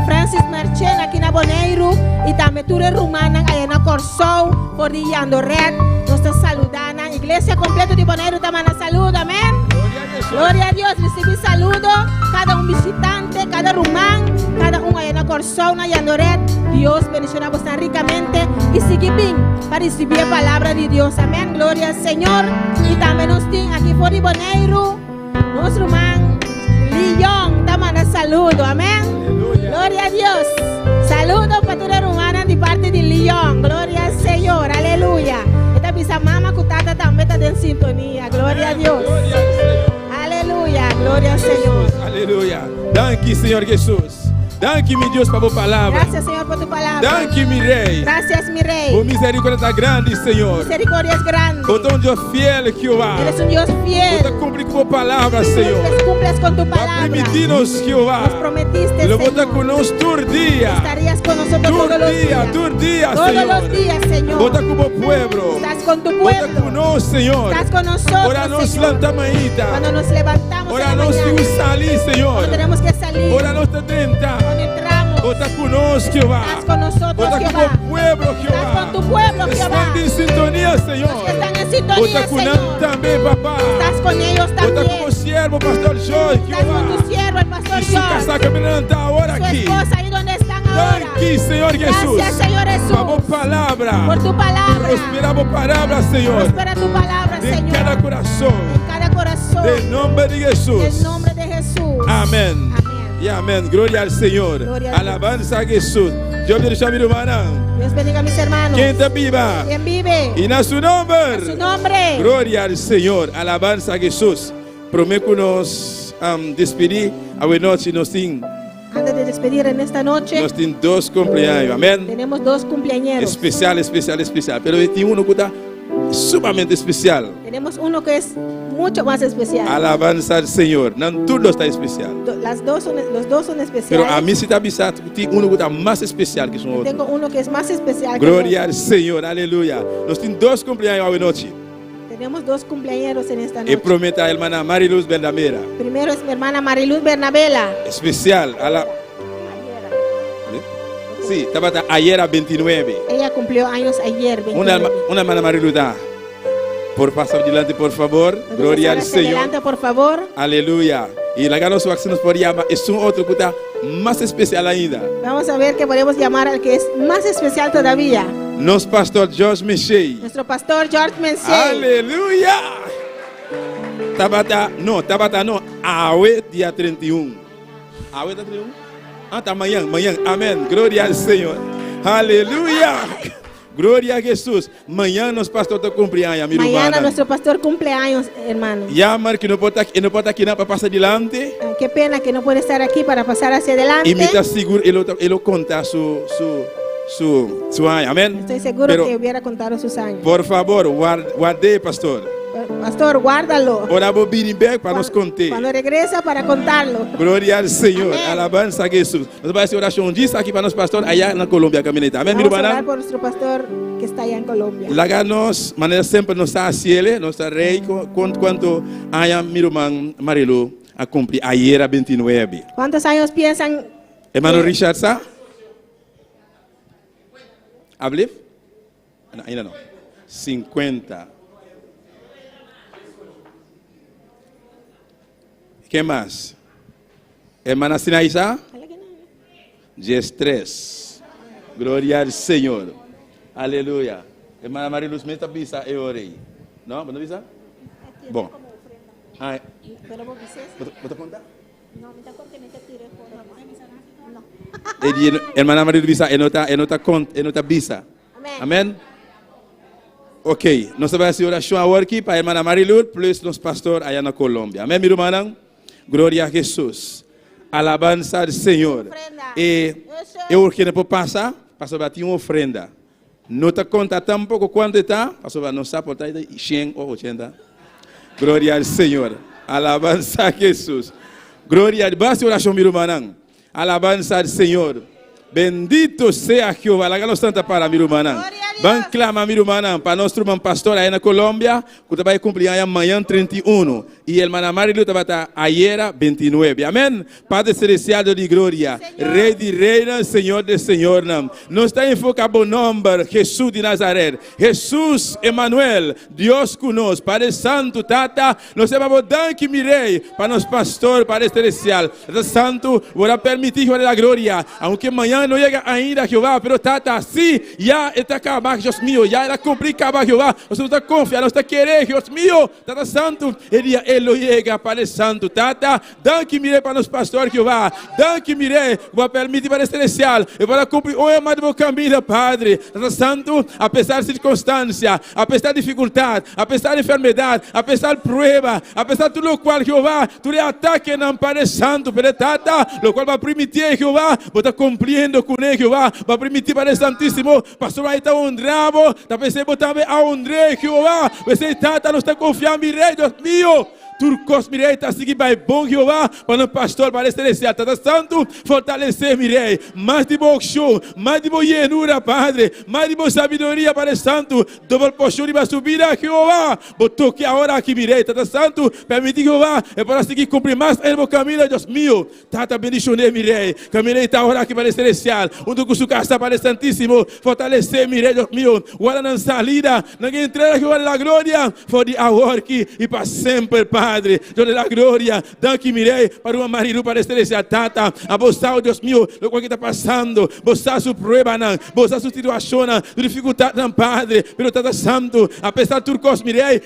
Francis Marchen aquí en Bonaire y también Ture Rumana allá en Corsou, por Yando Red, nos está saludando. Iglesia completa de Bonaire también saluda, amén. Gloria a Dios, recibí saludo, cada un visitante, cada rumán, cada uno allá en Corsou, en Yando Red. Dios bendicionamos tan ricamente y sigue bien para recibir la palabra de Dios, amén. Gloria al Señor. Y también nos tienen aquí por Bonaire. Nuestro hermano Lillón, te manda saludo, amén. Aleluya. Gloria a Dios. Saludos para tu hermana de parte de Lillón. Gloria al Señor, aleluya. Esta pisa mamá cutata también está en sintonía. Gloria a Dios. Gloria al Señor. Aleluya, gloria al Señor. Aleluya. Danke, Señor Jesús. Danke, mi Dios, por tu palabra. Gracias, Señor, por tu palabra. Danke, mi rey. Gracias, mi Por rey. misericórdia está grande, Señor. Misericordia es grande. Por un Dios fiel, Jehová. Eres un Dios Por fiel. cumplir con tu palabra, Señor. Cumples con tu Para palabra. permitirnos, Jehová. Nos prometiste, Lo bota Señor. con nosotros todo el día. Estarías con nosotros Todo todos los el día, días. todo el día, Todos Señor. los días, Señor. Bota como pueblo. Estás con tu Bota pueblo. con nosotros, Señor. Estás con nosotros, Ahora nos Señor. levantamos ahorita. Cuando nos levantamos Ahora en la nos mañana, tenemos salir, Señor. cuando tenemos que salir, Ahora nos te tenta. cuando entramos, Bota con nosotros, Jehová. estás con nosotros, Bota Jehová. como pueblo, Jehová. Estás con tu pueblo, Jehová. Están en sintonía, Los Señor. que están en Bota sintonía, con Señor. también, papá. Estás con ellos Bota también. como siervo, pastor Joy, Estás Jehová. con tu siervo, el pastor Y su George. casaca me levanta ahora Su aquí. esposa ahí donde están ahora. Aquí, Señor Jesús. Gracias, Señor Jesús. Vamos palabra. Por tu palabra. Prosperamos palabra, Señor. Prospera tu palabra, En Señor. cada corazón. En cada corazón. En nombre de En Jesús. el nombre de Jesús. Amén. Amén. Y amén. Gloria al Señor. Gloria a Dios. Alabanza a Jesús. Dios bendiga a mi hermana. Dios bendiga a mis hermanos. ¿Quién está viva? ¿Quién vive? Y en su nombre. En su nombre. Gloria al Señor. Alabanza a Jesús. Prometo que nos despedir a buena noche. Nos tienen Antes de despedir en esta noche, dos cumpleaños. Amén. tenemos 2 cumpleañeros. Especial. Pero tiene uno que está sumamente especial. Tenemos uno que es mucho más especial. Alabanza al Señor. No todo está especial. Los dos son especiales. Pero a mí sí está avisado que tiene uno que está más especial que su otro. Tengo uno que es más especial. Gloria al Señor. Aleluya. Nos tienen 2 cumpleaños hoy noche. Tenemos 2 cumpleaños en esta Y noche. promete a hermana Mariluz Bernamera. Primero es mi hermana Mariluz Bernabela. Especial. Sí, estaba ayer a 29. Ella cumplió años ayer. 29. Una hermana Mariluz da. Por pasar adelante, por favor. ¿Puede Gloria pasar al hacia Señor. adelante, por favor. Aleluya. Y la gana su acción por llamar. Es un otro que está más especial ainda. Vamos a ver que podemos llamar al que es más especial todavía. Nos pastor George Michel. Nuestro pastor George Mensey. Aleluya. Tabata no. Awe día 31. Awe día 31. Hasta mañana. Amén. Gloria al Señor. Aleluya. Gloria a Jesús. Mañana nos pastor te cumpleaños, mi Mañana hermana. nuestro pastor cumple años, hermano. Llama que no puede aquí nada para pasar adelante. Qué pena que no puede estar aquí para pasar hacia adelante. Y me está seguro, él lo conta su año. Amén. Estoy seguro Pero, que hubiera contado sus años. por favor, guarde, pastor. Pastor, guárdalo. Ahora voy a venir back para nos contar. Cuando regresa para contarlo. Gloria al Señor. Amén. Alabanza a Jesús. Nos va a hacer oración dice aquí para nos pastor allá en Colombia camineta. Amén, mi Vamos a orar hermana. por nuestro pastor que está allá en Colombia. Láganos, manera siempre nos está haciendo, nos está rey cuánto haya mi hermano Marilu a cumplir ayer a 29. ¿Cuántos años piensan? Hermano Richard, ¿sa? ¿Hable? No, ainda no. 50. ¿Qué más? Hermana Sinaísa? 13. Gloria al Señor. Aleluya. Hermana Mariluz, me está visa e orei. ¿No? ¿Me visa? Bom. Ah, ¿me contar? Hermana Mariluz visa, enota visa. Amén. Ok, nós vamos fazer oração agora aqui para a irmã Mariluz, plus nosso pastor allá na Colômbia. Amém, meu irmão? Glória a Jesus. Alabança ao Senhor. E eu quero passar, pastor vai ter uma ofrenda. Não está conta tampouco quanto está, pastor vai não sabe por 100 ou 80. Glória ao Senhor. Alabança a Jesus. Glória a Deus. Basta oração, meu irmão. Alabança ao Senhor. Bendito sea Jehová. La galo santa para mi hermana. Van clama mi hermana para nuestro hermano pastor allá en Colombia, que va a cumplir mañana 31 y el hermana Marilu va a estar ayer 29. Amén. Padre celestial de gloria, Rey de reina, Señor de Señor. No está enfocado en nombre Jesús de Nazaret. Jesús Emmanuel, Dios con nos, Padre Santo, Tata, nos vamos a dar que mi rey para nuestro pastor, Padre celestial. Santo, voy a permitir la gloria, aunque mañana no llega ainda Jehová, pero Tata, sí, ya está acabado. Dios mío, ya era complicado, Jehová. Você não está confiando, não está querendo, Deus mío, Tata Santo, ele lo llega, Padre Santo, Tata, dan que mirei para os pastores, Jehová, dan que mirei, vai permitir para celestial, e para cumprir o amado meu caminho, Padre, Tata Santo, apesar de circunstância, apesar de dificuldade, apesar de enfermidade, apesar de prueba, apesar de tudo o qual, Jehová, tu le ataque, não, Padre Santo, Padre Tata, o qual vai permitir, Jehová, vou estar cumprindo com ele, Jehová, vai permitir, Padre Santíssimo, pastor, aí está honrado, está pensando também a honrar, Jehová, você Tata, não está confiando, mi rei, Deus mío. Turcos, mi rei, está seguindo vai bom, Jeová, para o pastor, para celestial, Tata Santo, fortalecer, mi rei, mais de bom show, mais de boa llenura, Padre, mais de boa sabedoria, Padre Santo, double porção de subida, Jeová, botou que agora aqui, mi rei, Tata Santo, permitir, Jeová, é para seguir cumprir mais o meu caminho, Deus meu, Tata, bendicionei, mi rei, que mi rei está agora aqui, para celestial, com sua casa, Padre Santíssimo, fortalecer, mi rei, Deus meu, guarda na salida, ninguém entrega, Jeová, na glória, for de agora aqui, e para sempre, Padre. Padre. Yo de la gloria. Danke, mirei, para uma marido, para esse tata. A você, oh Deus meu, o que está passando. Você, sua prueba, não. Você, sua situação, dificuldade, não, Padre. Pero Tata Santo, apesar de tudo, mirei,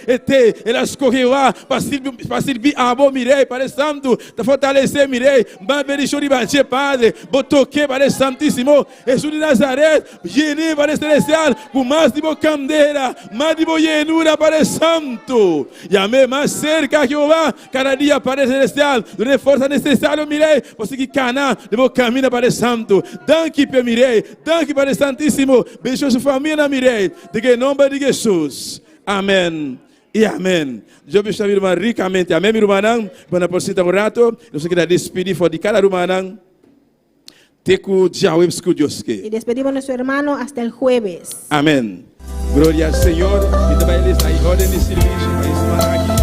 ela escorreu para servir a bom, mirei, para Santo, para fortalecer, mirei, mas verificou de bater, Padre. Botoque, para Santíssimo, Jesus de Nazaré, llene, para celestial, com mais de bocandeira, mais de llenura, para Santo. E amém, mais cerca, Jeová, cada dia, para celestial, de força necessária, mirei, você que cana, de boa caminho, para Santo. Danke, mirei, danke, para Santíssimo, beijo sua família, mirei, de que nome de Jesus. Amém. E amém. Eu bençoo a minha irmã ricamente. Amém, minha irmã. Quando por cita um rato, eu sei que despedir de cada irmã. Teku Jawe Dios que. Y despedimos a nuestro hermano hasta el jueves. Amém. Glória ao Senhor. E também eles aí ordem de serviço para esse aqui.